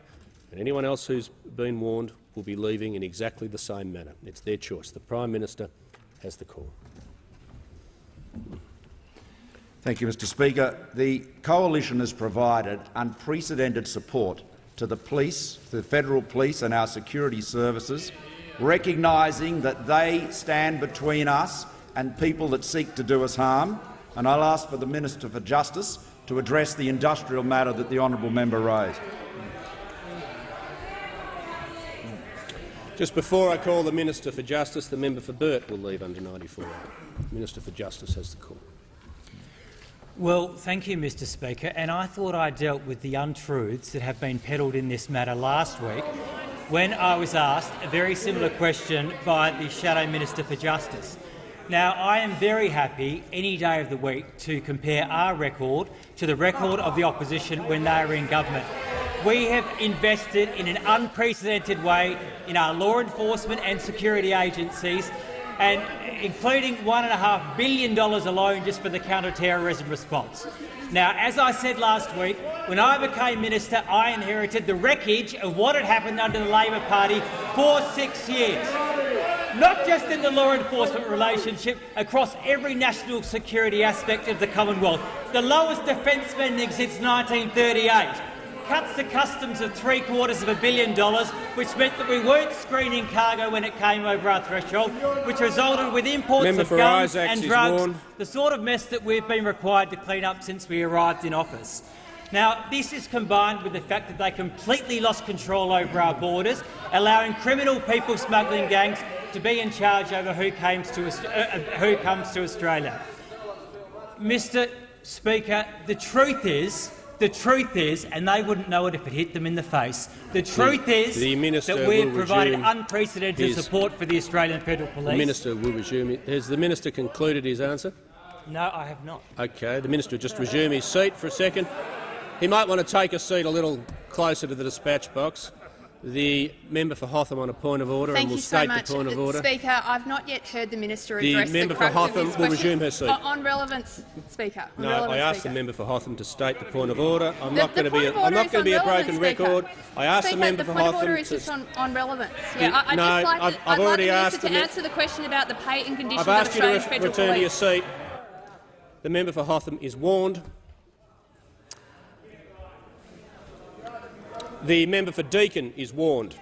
and anyone else who's been warned will be leaving in exactly the same manner. It's their choice. The Prime Minister has the call. Thank you, Mr. Speaker. The Coalition has provided unprecedented support to the police, the Federal Police and our security services, recognising that they stand between us and people that seek to do us harm, and I'll ask for the Minister for Justice to address the industrial matter that the honourable member raised. Just before I call the Minister for Justice, the member for Burt will leave under 94A. The Minister for Justice has the call. Well, thank you, Mr. Speaker. And I thought I dealt with the untruths that have been peddled in this matter last week when I was asked a very similar question by the Shadow Minister for Justice. Now, I am very happy any day of the week to compare our record to the record of the opposition when they were in government. We have invested in an unprecedented way in our law enforcement and security agencies, and including $1.5 billion alone just for the counter-terrorism response. Now, as I said last week, when I became minister, I inherited the wreckage of what had happened under the Labor Party for 6 years. Not just in the law enforcement relationship, across every national security aspect of the Commonwealth. The lowest defence spending since 1938. Cuts to customs of $750 million, which meant that we weren't screening cargo when it came over our threshold, which resulted with imports of guns and drugs, the sort of mess that we've been required to clean up since we arrived in office. Now, this is combined with the fact that they completely lost control over our borders, allowing criminal people smuggling gangs to be in charge over who comes to Australia. Mr. Speaker, the truth is, and they wouldn't know it if it hit them in the face, the truth is that we've provided unprecedented support for the Australian Federal Police. The Minister will resume. Has the Minister concluded his answer? No, I have not. Okay, the Minister will just resume his seat for a second. He might want to take a seat a little closer to the dispatch box. The member for Hotham on a point of order, and will state the point of order. Speaker, I've not yet heard the minister address the member for Hotham will resume her seat. On relevance, Speaker. No, I asked the member for Hotham to state the point of order. I'm not going to be a broken record. I asked the member for Hotham to. The point of order is just on relevance. Yeah, I'd like the minister to answer the question about the pay and conditions of Australian Federal Police. I've asked you to return to your seat. The member for Hotham is warned. The member for Deakin is warned.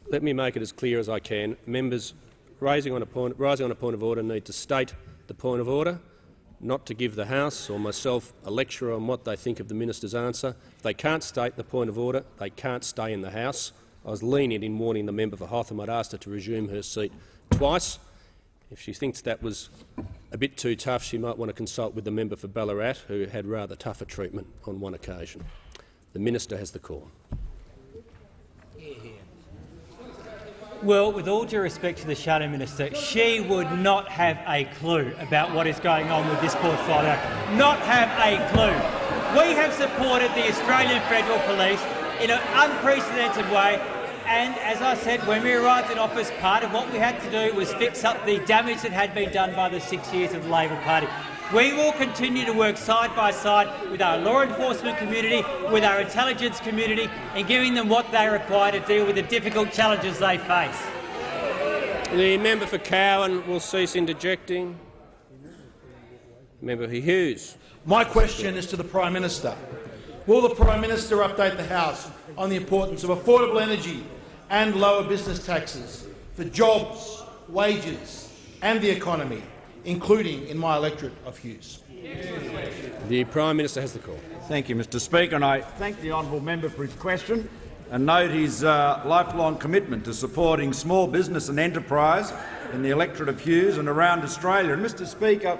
Let me make it as clear as I can. Members rising on a point of order need to state the point of order, not to give the House or myself a lecture on what they think of the minister's answer. If they can't state the point of order, they can't stay in the House. I was lenient in warning the member for Hotham. I'd asked her to resume her seat twice, If she thinks that was a bit too tough, she might want to consult with the member for Ballarat, who had rather tougher treatment on one occasion. The Minister has the call. Well, with all due respect to the Shadow Minister, she would not have a clue about what is going on with this portfolio. Not have a clue. We have supported the Australian Federal Police in an unprecedented way, and as I said, when we arrived in office, part of what we had to do was fix up the damage that had been done by the 6 years of the Labor Party. We will continue to work side by side with our law enforcement community, with our intelligence community, and giving them what they require to deal with the difficult challenges they face. The member for Cowan will cease interjecting. Member for Hughes. My question is to the Prime Minister. Will the Prime Minister update the House on the importance of affordable energy and lower business taxes for jobs, wages and the economy, including in my electorate of Hughes? The Prime Minister has the call. Thank you, Mr Speaker, and I thank the honourable member for his question and note his lifelong commitment to supporting small business and enterprise in the electorate of Hughes and around Australia. And, Mr Speaker,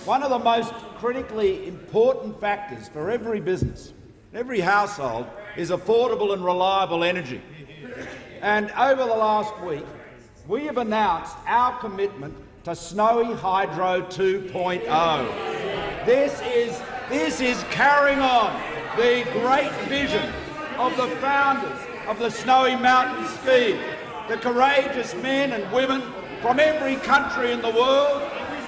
one of the most critically important factors for every business, every household, is affordable and reliable energy. And over the last week, we have announced our commitment to Snowy Hydro 2.0. This is carrying on the great vision of the founders of the Snowy Mountain Scheme, the courageous men and women from every country in the world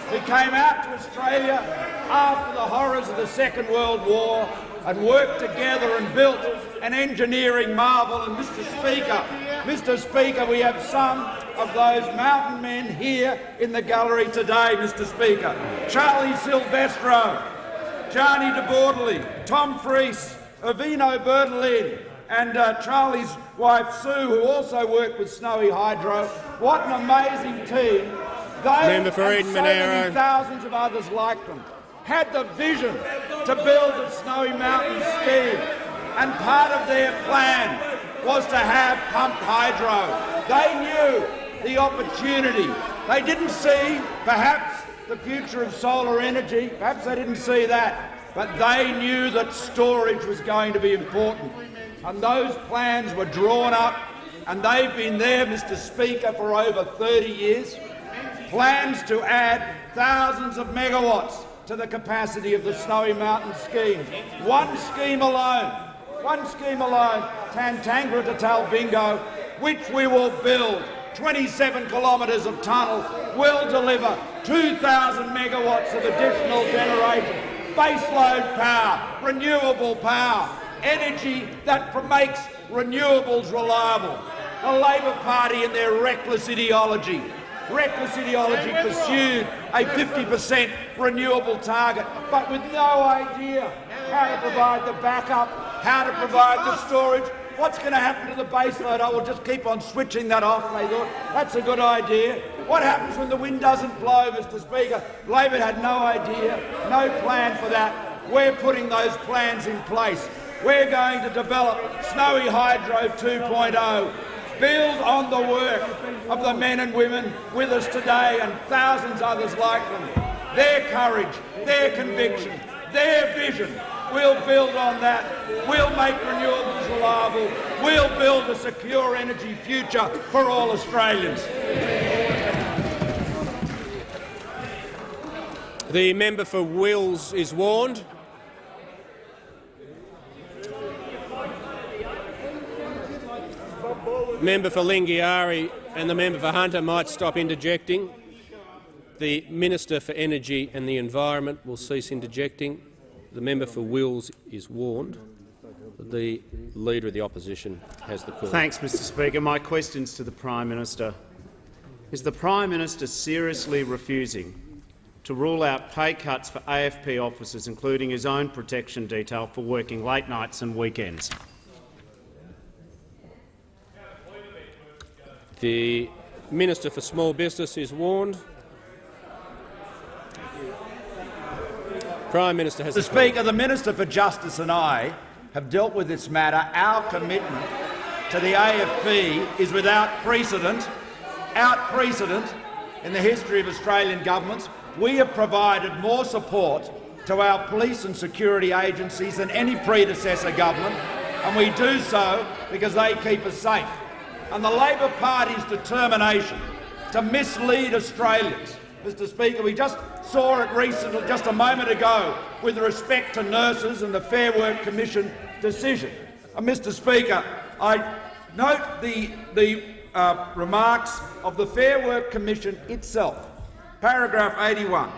who came out to Australia after the horrors of the Second World War and worked together and built an engineering marvel. And Mr Speaker, we have some of those mountain men here in the gallery today, Mr Speaker. Charlie Silvestro, Gianni de Bortoli, Tom Freese, Avino Bertolin and Charlie's wife Sue, who also worked with Snowy Hydro. What an amazing team. They and so many thousands of others like them had the vision to build a Snowy Mountain scheme, and part of their plan was to have pumped hydro. They knew the opportunity. They didn't see, perhaps, the future of solar energy. Perhaps they didn't see that, but they knew that storage was going to be important. And those plans were drawn up, and they've been there, Mr Speaker, for over 30 years. Plans to add thousands of megawatts to the capacity of the Snowy Mountain scheme. One scheme alone, Tantangra to Talbingo, which we will build 27 kilometres of tunnel, will deliver 2,000 megawatts of additional generation, baseload power, renewable power, energy that makes renewables reliable. The Labor Party in their reckless ideology pursued a 50% renewable target, but with no idea how to provide the backup, how to provide the storage. What's going to happen to the baseload? I will just keep on switching that off, they thought. That's a good idea. What happens when the wind doesn't blow, Mr Speaker? Labor had no idea, no plan for that. We're putting those plans in place. We're going to develop Snowy Hydro 2.0, build on the work of the men and women with us today and thousands others like them. Their courage, their conviction, their vision. We'll build on that. We'll make renewables reliable. We'll build a secure energy future for all Australians. The member for Wills is warned. Member for Lingiari and the member for Hunter might stop interjecting. The Minister for Energy and the Environment will cease interjecting. The member for Wills is warned. The Leader of the Opposition has the call. Thanks, Mr Speaker. My question's to the Prime Minister. Is the Prime Minister seriously refusing to rule out pay cuts for AFP officers, including his own protection detail, for working late nights and weekends? The Minister for Small Business is warned. Prime Minister has the call. Speaker, the Minister for Justice and I have dealt with this matter. Our commitment to the AFP is without precedent, in the history of Australian governments, we have provided more support to our police and security agencies than any predecessor government, and we do so because they keep us safe. And the Labor Party's determination to mislead Australians, Mr Speaker, we just saw it recently, just a moment ago, with respect to nurses and the Fair Work Commission decision. Mr Speaker, I note the remarks of the Fair Work Commission itself. Paragraph 81.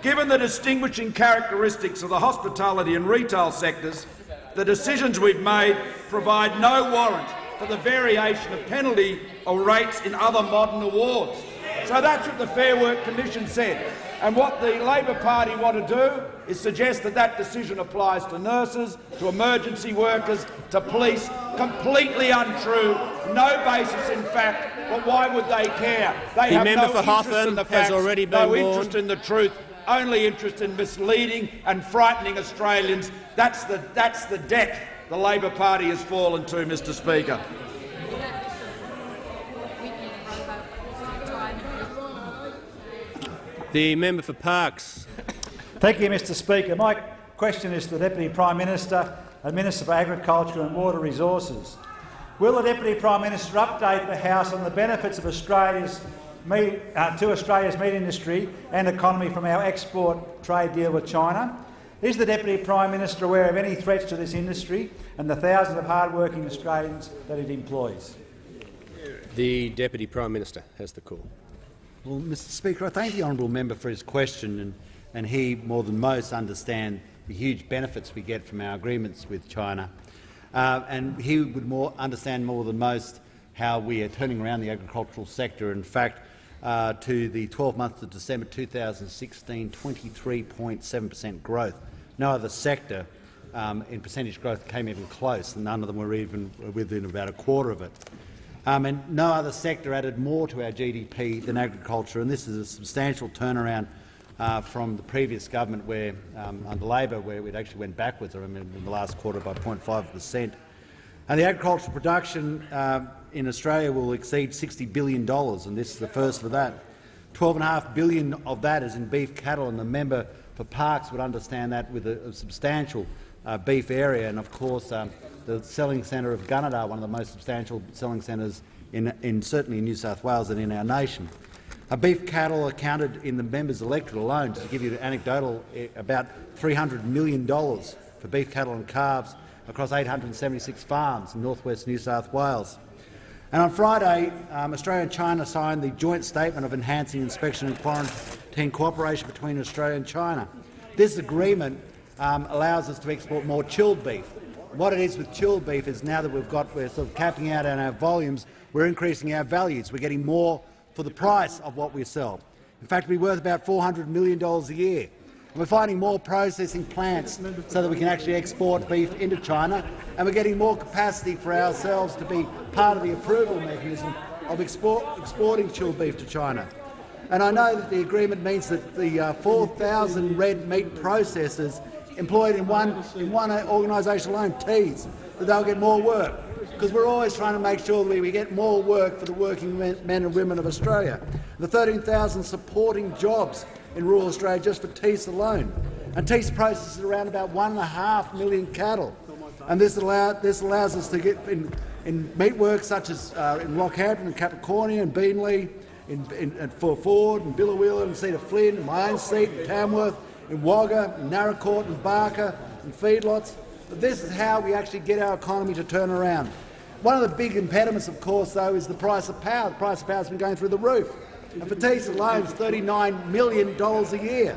Given the distinguishing characteristics of the hospitality and retail sectors, the decisions we've made provide no warrant for the variation of penalty or rates in other modern awards. So that's what the Fair Work Commission said. And what the Labor Party want to do is suggest that that decision applies to nurses, to emergency workers, to police. Completely untrue, no basis in fact, but why would they care? They have no interest in the facts, no interest in the truth, only interest in misleading and frightening Australians. That's the deck the Labor Party has fallen to, Mr Speaker. The member for Parkes. Thank you, Mr Speaker. My question is to the Deputy Prime Minister and Minister for Agriculture and Water Resources. Will the Deputy Prime Minister update the House on the benefits of Australia's meat industry and economy from our export trade deal with China? Is the Deputy Prime Minister aware of any threats to this industry and the thousands of hard-working Australians that it employs? The Deputy Prime Minister has the call. Well, Mr Speaker, I thank the honourable member for his question, and he, more than most, understands the huge benefits we get from our agreements with China. And he would understand more than most how we are turning around the agricultural sector. In fact, to the 12 months of December 2016, 23.7% growth. No other sector in percentage growth came even close, and none of them were even within about a quarter of it. And no other sector added more to our GDP than agriculture, and this is a substantial turnaround from the previous government, where under Labor, where it actually went backwards. I remember in the last quarter by 0.5%. And the agricultural production in Australia will exceed $60 billion, and this is the first for that. $12.5 billion of that is in beef cattle, and the member for Parkes would understand that, with a substantial beef area, and of course the selling centre of Gunnedah, one of the most substantial selling centres certainly in New South Wales and in our nation. Beef cattle accounted in the members' electorate alone, to give you an anecdotal, about $300 million for beef cattle and calves across 876 farms in northwest New South Wales. And on Friday, Australia and China signed the joint statement of enhancing inspection and quarantine cooperation between Australia and China. This agreement allows us to export more chilled beef. What it is with chilled beef is, now that we're sort of capping out on our volumes, we're increasing our values. We're getting more for the price of what we sell. In fact, we're worth about $400 million a year. And we're finding more processing plants so that we can actually export beef into China, and we're getting more capacity for ourselves to be part of the approval mechanism of exporting chilled beef to China. And I know that the agreement means that the 4,000 red meat processors employed in one organisation alone, Tees, that they'll get more work, because we're always trying to make sure that we get more work for the working men and women of Australia. The 13,000 supporting jobs in rural Australia just for Tees alone. And Tees processes around about 1.5 million cattle. And this allows us to get in meat work such as in Rockhampton and Capricornia and Beenleigh, for Ford and Billawheeler and Cedar Flynn, my own seat in Tamworth, in Wagga, in Naracoorte and Barker and feedlots. But this is how we actually get our economy to turn around. One of the big impediments, of course, though, is the price of power. The price of power has been going through the roof. And for Tees alone, it's $39 million a year.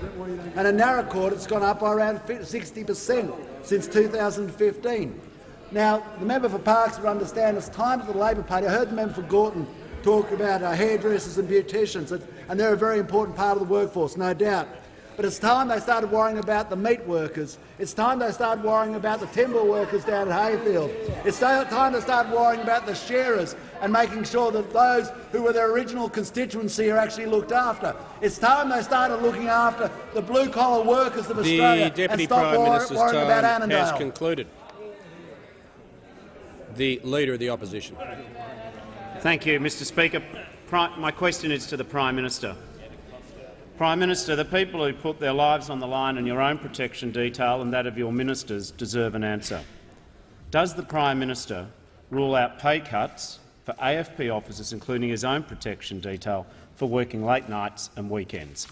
And in Naracoorte, it's gone up by around 60% since 2015. Now, the member for Parkes would understand it's time for the Labor Party. I heard the member for Coulton talk about hairdressers and beauticians, and they're a very important part of the workforce, no doubt. But it's time they started worrying about the meat workers. It's time they started worrying about the timber workers down at Hayfield. It's time they started worrying about the shearers and making sure that those who were their original constituency are actually looked after. It's time they started looking after the blue-collar workers of Australia and stop worrying about Annandale. Has concluded. The Leader of the Opposition. Thank you, Mr Speaker. My question is to the Prime Minister. Prime Minister, the people who put their lives on the line in your own protection detail and that of your ministers deserve an answer. Does the Prime Minister rule out pay cuts for AFP officers, including his own protection detail, for working late nights and weekends?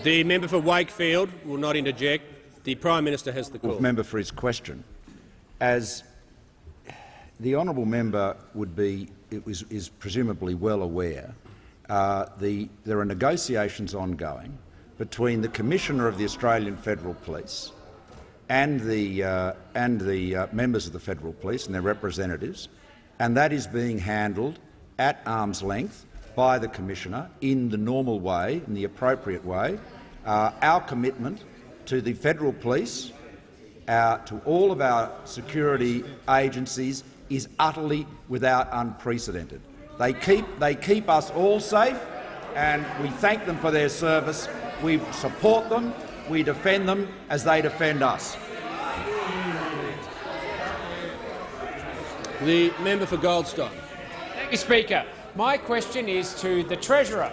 The member for Wakefield will not interject. The Prime Minister has the call. Member for his question. As the honourable member is presumably well aware, there are negotiations ongoing between the Commissioner of the Australian Federal Police and the members of the Federal Police and their representatives, and that is being handled at arm's length by the Commissioner in the normal way, in the appropriate way. Our commitment to the Federal Police, to all of our security agencies, is utterly without unprecedented. They keep us all safe, and we thank them for their service. We support them. We defend them as they defend us. The member for Goldstein. Thank you, Speaker. My question is to the Treasurer.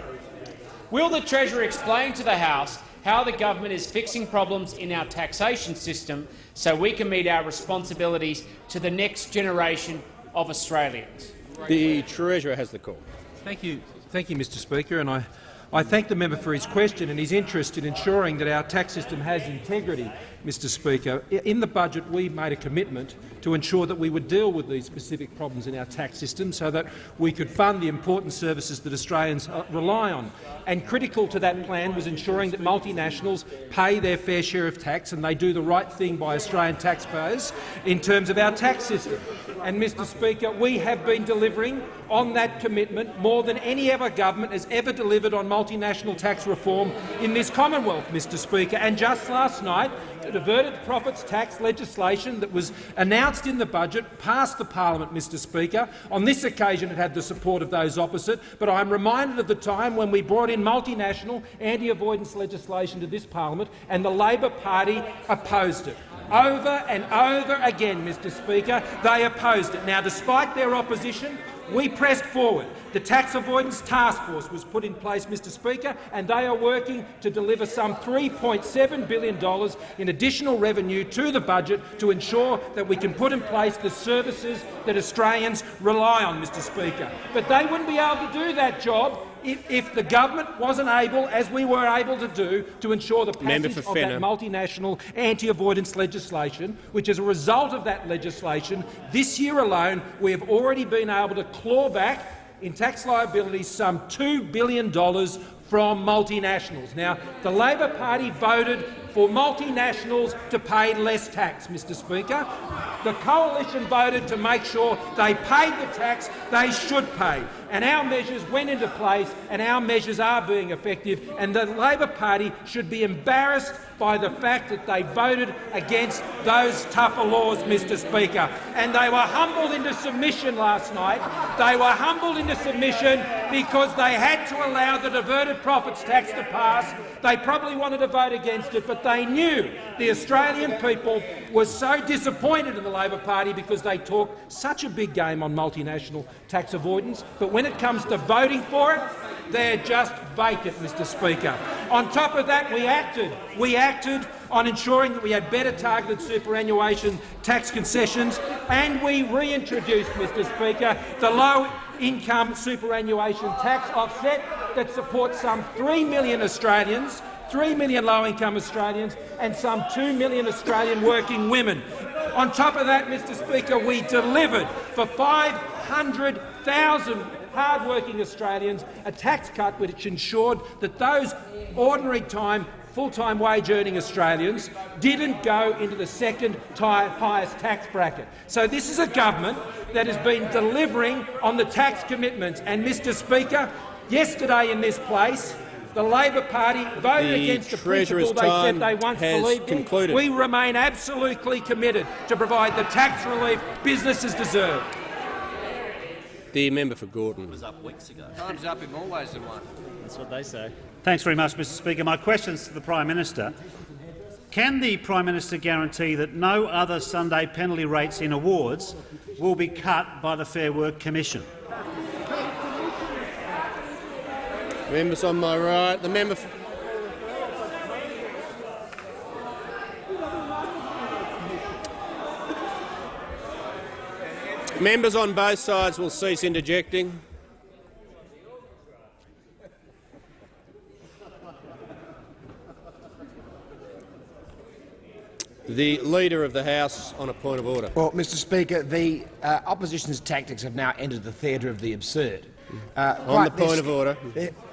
Will the Treasurer explain to the House how the government is fixing problems in our taxation system so we can meet our responsibilities to the next generation of Australians? The Treasurer has the call. Thank you, Mr Speaker, and I thank the member for his question and his interest in ensuring that our tax system has integrity. Mr Speaker, in the budget we made a commitment to ensure that we would deal with these specific problems in our tax system so that we could fund the important services that Australians rely on. And critical to that plan was ensuring that multinationals pay their fair share of tax and they do the right thing by Australian taxpayers in terms of our tax system. And, Mr Speaker, we have been delivering on that commitment more than any other government has ever delivered on multinational tax reform in this Commonwealth, Mr Speaker. And just last night, the diverted profits tax legislation that was announced in the budget passed the parliament, Mr Speaker. On this occasion it had the support of those opposite, but I am reminded of the time when we brought in multinational anti-avoidance legislation to this parliament and the Labor Party opposed it. Over and over again, Mr Speaker, they opposed it. Now, despite their opposition, we pressed forward. The Tax Avoidance Task Force was put in place, Mr Speaker, and they are working to deliver some $3.7 billion in additional revenue to the budget to ensure that we can put in place the services that Australians rely on, Mr Speaker. But they wouldn't be able to do that job if the government wasn't able, as we were able to do, to ensure the passage of that multinational anti-avoidance legislation, which as a result of that legislation, this year alone, we have already been able to claw back in tax liabilities some $2 billion from multinationals. Now, the Labor Party voted for multinationals to pay less tax, Mr Speaker. The Coalition voted to make sure they paid the tax they should pay. And our measures went into place and our measures are being effective, and the Labor Party should be embarrassed by the fact that they voted against those tougher laws, Mr Speaker. And they were humbled into submission last night. They were humbled into submission because they had to allow the diverted profits tax to pass. They probably wanted to vote against it, but they knew the Australian people were so disappointed in the Labor Party because they talk such a big game on multinational tax avoidance, but when it comes to voting for it, they're just vacant, Mr Speaker. On top of that, we acted on ensuring that we had better targeted superannuation tax concessions, and we reintroduced, Mr Speaker, the low-income superannuation tax offset that supports some 3 million Australians, 3 million low-income Australians and some 2 million Australian working women. On top of that, Mr Speaker, we delivered for 500,000 hard-working Australians a tax cut which ensured that those ordinary time, full-time wage-earning Australians didn't go into the second highest tax bracket. So this is a government that has been delivering on the tax commitments. And, Mr Speaker, yesterday in this place, the Labor Party voted against the principle they said they once believed in. We remain absolutely committed to provide the tax relief businesses deserve. The member for Gordon. Was up weeks ago. Time's up in more ways than one. That's what they say. Thanks very much, Mr Speaker. My question is to the Prime Minister. Can the Prime Minister guarantee that no other Sunday penalty rates in awards will be cut by the Fair Work Commission? Members on my right. The member. Members on both sides will cease interjecting. The Leader of the House on a point of order. Well, Mr Speaker, the opposition's tactics have now entered the theatre of the absurd. On the point of order.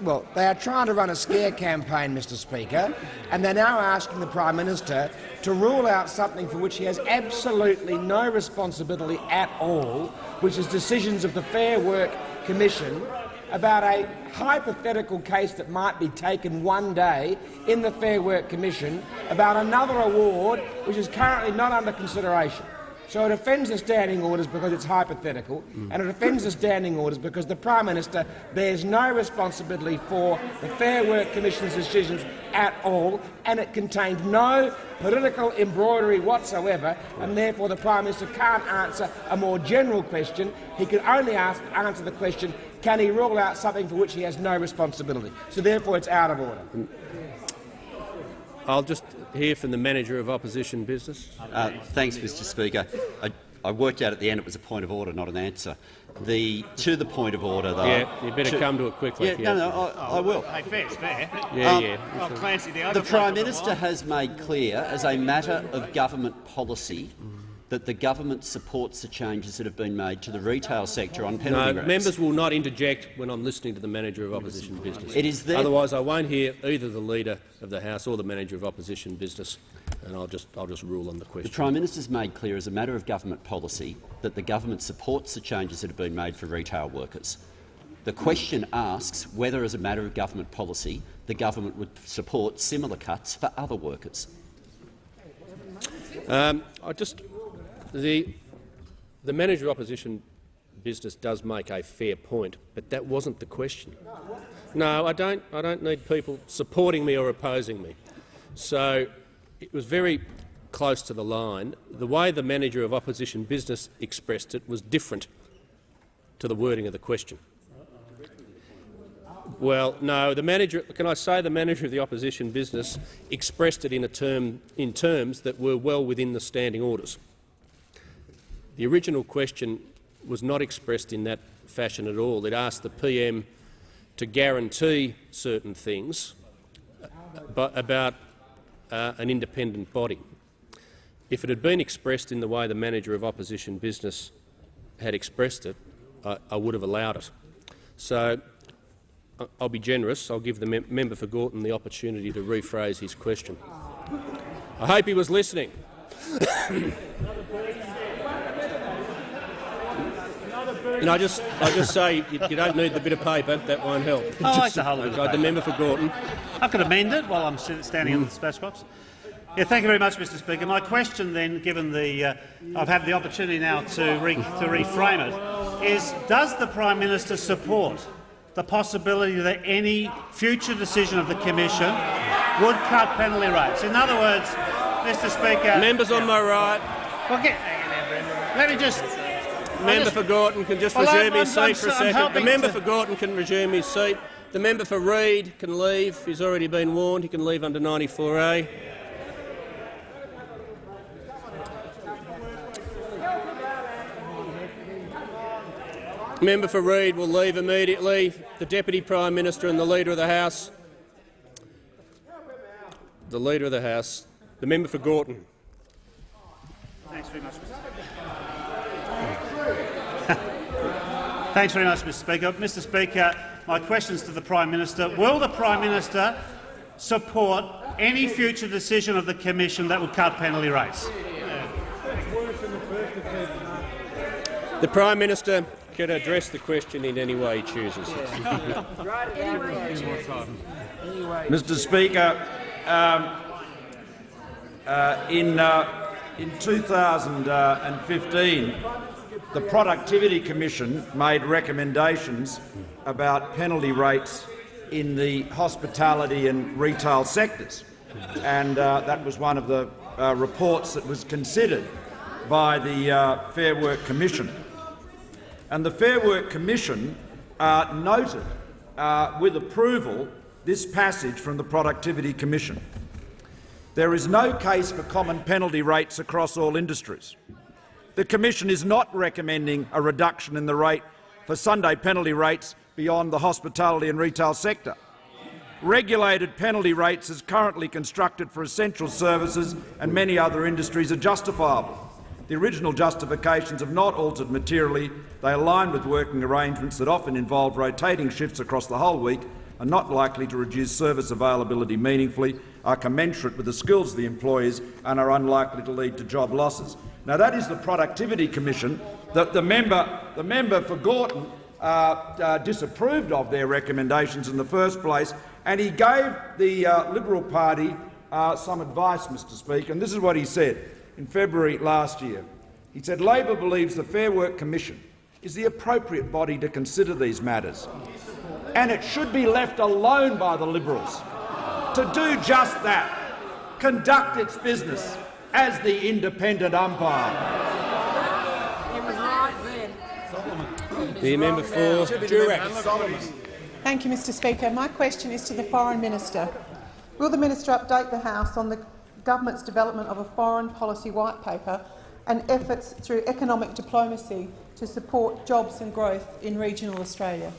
Well, they are trying to run a scare campaign, Mr Speaker, and they're now asking the Prime Minister to rule out something for which he has absolutely no responsibility at all, which is decisions of the Fair Work Commission about a hypothetical case that might be taken one day in the Fair Work Commission about another award which is currently not under consideration. So it offends the standing orders because it's hypothetical, and it offends the standing orders because the Prime Minister bears no responsibility for the Fair Work Commission's decisions at all, and it contained no political embroidery whatsoever, and therefore the Prime Minister can't answer a more general question. He can only answer the question, can he rule out something for which he has no responsibility? So therefore it's out of order. I'll just hear from the Manager of Opposition Business. Thanks, Mr Speaker. I worked out at the end it was a point of order, not an answer. To the point of order, though. Yeah, you better come to it quickly. Yeah, no, I will. Hey, fair's fair. Yeah. Oh, Clancy, the other Prime Minister has made clear, as a matter of government policy, that the government supports the changes that have been made to the retail sector on penalty rates. Members will not interject when I'm listening to the Manager of Opposition Business. It is there. Otherwise, I won't hear either the Leader of the House or the Manager of Opposition Business, and I'll just rule on the question. The Prime Minister's made clear, as a matter of government policy, that the government supports the changes that have been made for retail workers. The question asks whether, as a matter of government policy, the government would support similar cuts for other workers. The Manager of Opposition Business does make a fair point, but that wasn't the question. No, I don't need people supporting me or opposing me. So it was very close to the line. The way the Manager of Opposition Business expressed it was different to the wording of the question. Well, no, the Manager. Can I say the Manager of the Opposition Business expressed it in terms that were well within the standing orders. The original question was not expressed in that fashion at all. It asked the PM to guarantee certain things about an independent body. If it had been expressed in the way the Manager of Opposition Business had expressed it, I would have allowed it. So I'll be generous. I'll give the member for Coulton the opportunity to rephrase his question. I hope he was listening. And I just say you don't need the bit of paper. That won't help. Oh, I hold it. The member for Coulton. I could amend it while I'm standing in the dispatch box. Yeah, thank you very much, Mr Speaker. My question then, given I've had the opportunity now to reframe it, is does the Prime Minister support the possibility that any future decision of the Commission would cut penalty rates? In other words, Mr Speaker... Members on my right. Okay, let me just... Member for Coulton can just resume his seat for a second. The member for Coulton can resume his seat. The member for Reid can leave. He's already been warned. He can leave under 94A. Member for Reid will leave immediately. The Deputy Prime Minister and the Leader of the House. The Leader of the House. The member for Coulton. Thanks very much, Mr Speaker. Thanks very much, Mr Speaker. Mr Speaker, my question is to the Prime Minister. Will the Prime Minister support any future decision of the Commission that would cut penalty rates? The Prime Minister can address the question in any way he chooses. Mr Speaker, in 2015, the Productivity Commission made recommendations about penalty rates in the hospitality and retail sectors. and that was one of the reports that was considered by the Fair Work Commission. And the Fair Work Commission noted with approval this passage from the Productivity Commission. There is no case for common penalty rates across all industries. The Commission is not recommending a reduction in the rate for Sunday penalty rates beyond the hospitality and retail sector. Regulated penalty rates as currently constructed for essential services and many other industries are justifiable. The original justifications have not altered materially. They align with working arrangements that often involve rotating shifts across the whole week, are not likely to reduce service availability meaningfully, are commensurate with the skills of the employees and are unlikely to lead to job losses. Now, that is the Productivity Commission that the member for Coulton disapproved of their recommendations in the first place, and he gave the Liberal Party some advice, Mr Speaker, and this is what he said in February last year. He said, "Labor believes the Fair Work Commission is the appropriate body to consider these matters, and it should be left alone by the Liberals to do just that, conduct its business as the independent umpire." The member for Durack. Thank you, Mr Speaker. My question is to the Foreign Minister. Will the Minister update the House on the Government's development of a foreign policy white paper and efforts through economic diplomacy to support jobs and growth in regional Australia?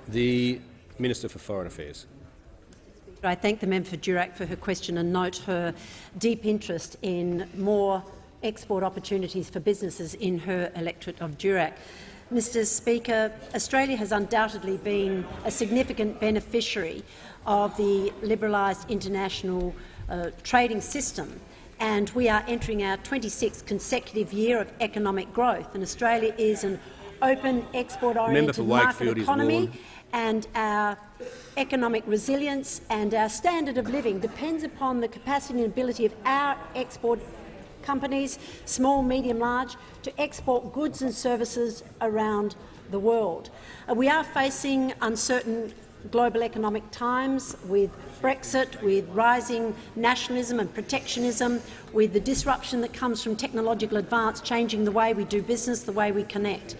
The Minister for Foreign Affairs. I thank the member for Durack for her question and note her deep interest in more export opportunities for businesses in her electorate of Durack. Mr Speaker, Australia has undoubtedly been a significant beneficiary of the liberalised international trading system, and we are entering our 26th consecutive year of economic growth. And Australia is an open, export-oriented market economy, and our economic resilience and our standard of living depends upon the capacity and ability of our export companies, small, medium, large, to export goods and services around the world. We are facing uncertain global economic times with Brexit, with rising nationalism and protectionism, with the disruption that comes from technological advance changing the way we do business, the way we connect.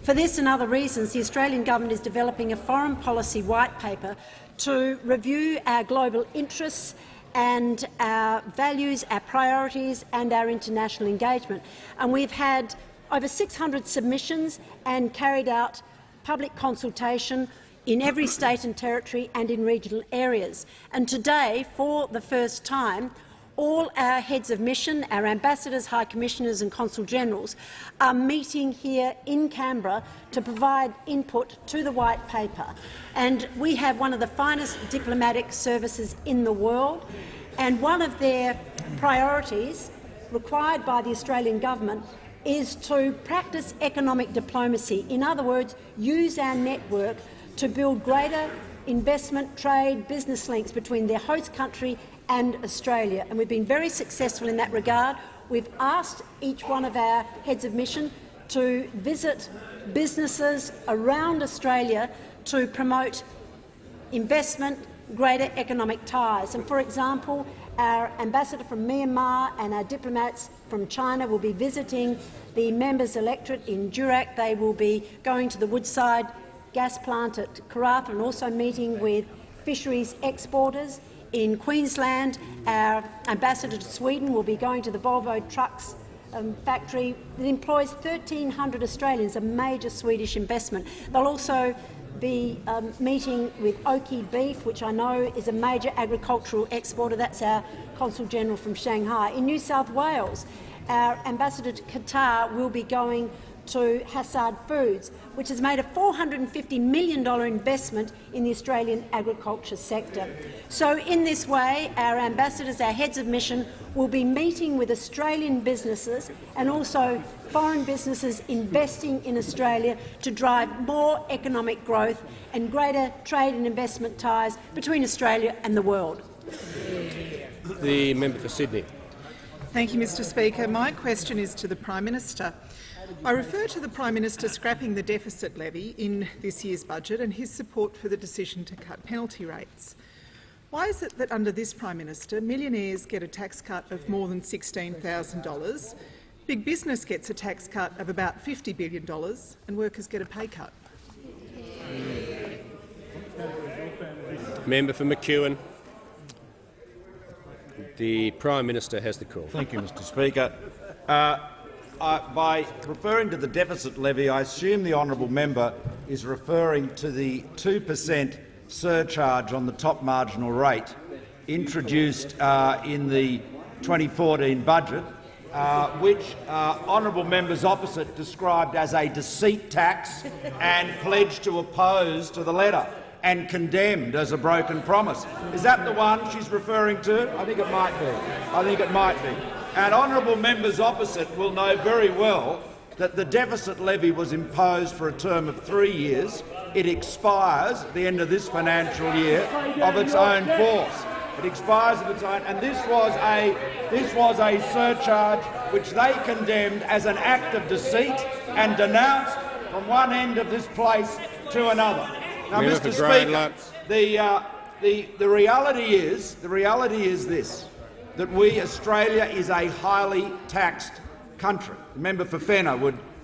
For this and other reasons, the Australian government is developing a foreign policy white paper to review our global interests and our values, our priorities and our international engagement. And we've had over 600 submissions and carried out public consultation in every state and territory and in regional areas. And today, for the first time, all our heads of mission, our ambassadors, high commissioners and consul generals are meeting here in Canberra to provide input to the white paper. And we have one of the finest diplomatic services in the world, and one of their priorities required by the Australian government is to practice economic diplomacy. In other words, use our network to build greater investment, trade, business links between their host country and Australia. And we've been very successful in that regard. We've asked each one of our heads of mission to visit businesses around Australia to promote investment, greater economic ties. And for example, our ambassador from Myanmar and our diplomats from China will be visiting the members' electorate in Durack. They will be going to the Woodside gas plant at Karratha and also meeting with fisheries exporters in Queensland. Our ambassador to Sweden will be going to the Volvo Trucks factory that employs 1,300 Australians, a major Swedish investment. They'll also be meeting with Oki Beef, which I know is a major agricultural exporter. That's our Consul General from Shanghai. In New South Wales, our ambassador to Qatar will be going to Hassad Foods, which has made a $450 million investment in the Australian agriculture sector. So in this way, our ambassadors, our heads of mission, will be meeting with Australian businesses and also foreign businesses investing in Australia to drive more economic growth and greater trade and investment ties between Australia and the world. The member for Sydney. Thank you, Mr Speaker. My question is to the Prime Minister. I refer to the Prime Minister scrapping the deficit levy in this year's budget and his support for the decision to cut penalty rates. Why is it that under this Prime Minister, millionaires get a tax cut of more than $16,000, big business gets a tax cut of about $50 billion and workers get a pay cut? Member for McEwen. The Prime Minister has the call. Thank you, Mr Speaker. By referring to the deficit levy, I assume the honourable member is referring to the 2% surcharge on the top marginal rate introduced in the 2014 budget, which honourable members opposite described as a deceit tax and pledged to oppose to the letter and condemned as a broken promise. Is that the one she's referring to? I think it might be. I think it might be. And honourable members opposite will know very well that the deficit levy was imposed for a term of 3 years. It expires at the end of this financial year of its own force. It expires of its own, and this was a surcharge which they condemned as an act of deceit and denounced from one end of this place to another. Now, Mr. Speaker, the reality is this: that Australia is a highly taxed country. The member for Fenner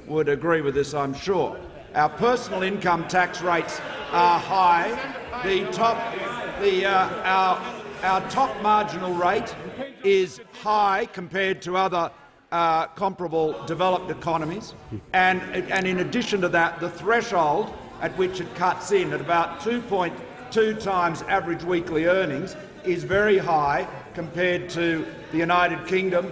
would agree with this, I'm sure. Our personal income tax rates are high. Our top marginal rate is high compared to other comparable developed economies, and in addition to that, the threshold at which it cuts in at about 2.2 times average weekly earnings is very high compared to the United Kingdom,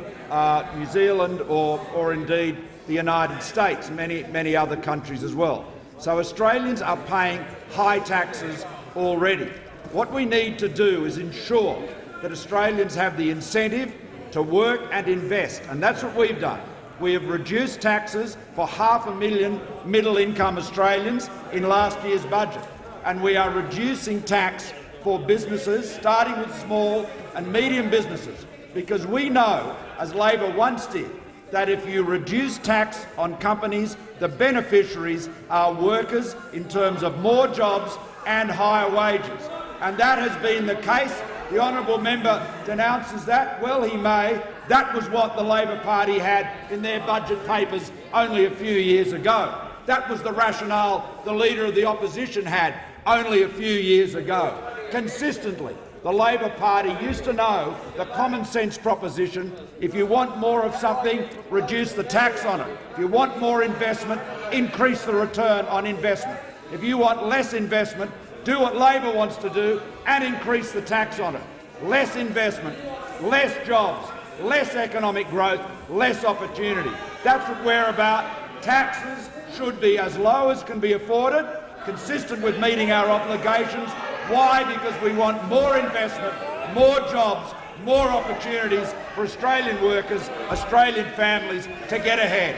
New Zealand, or indeed the United States, and many other countries as well. So Australians are paying high taxes already. What we need to do is ensure that Australians have the incentive to work and invest, and that's what we've done. We have reduced taxes for 500,000 middle-income Australians in last year's budget, and we are reducing tax for businesses, starting with small and medium businesses, because we know, as Labor once did, that if you reduce tax on companies, the beneficiaries are workers in terms of more jobs and higher wages. And that has been the case. The honourable member denounces that. Well, he may. That was what the Labor Party had in their budget papers only a few years ago. That was the rationale the Leader of the Opposition had only a few years ago. Consistently, the Labor Party used to know the common sense proposition: if you want more of something, reduce the tax on it. If you want more investment, increase the return on investment. If you want less investment, do what Labor wants to do and increase the tax on it. Less investment, less jobs, less economic growth, less opportunity. That's what we're about. Taxes should be as low as can be afforded, consistent with meeting our obligations. Why? Because we want more investment, more jobs, more opportunities for Australian workers, Australian families to get ahead.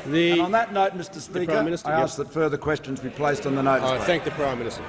And on that note, Mr Speaker, I ask that further questions be placed on the notice. I thank the Prime Minister.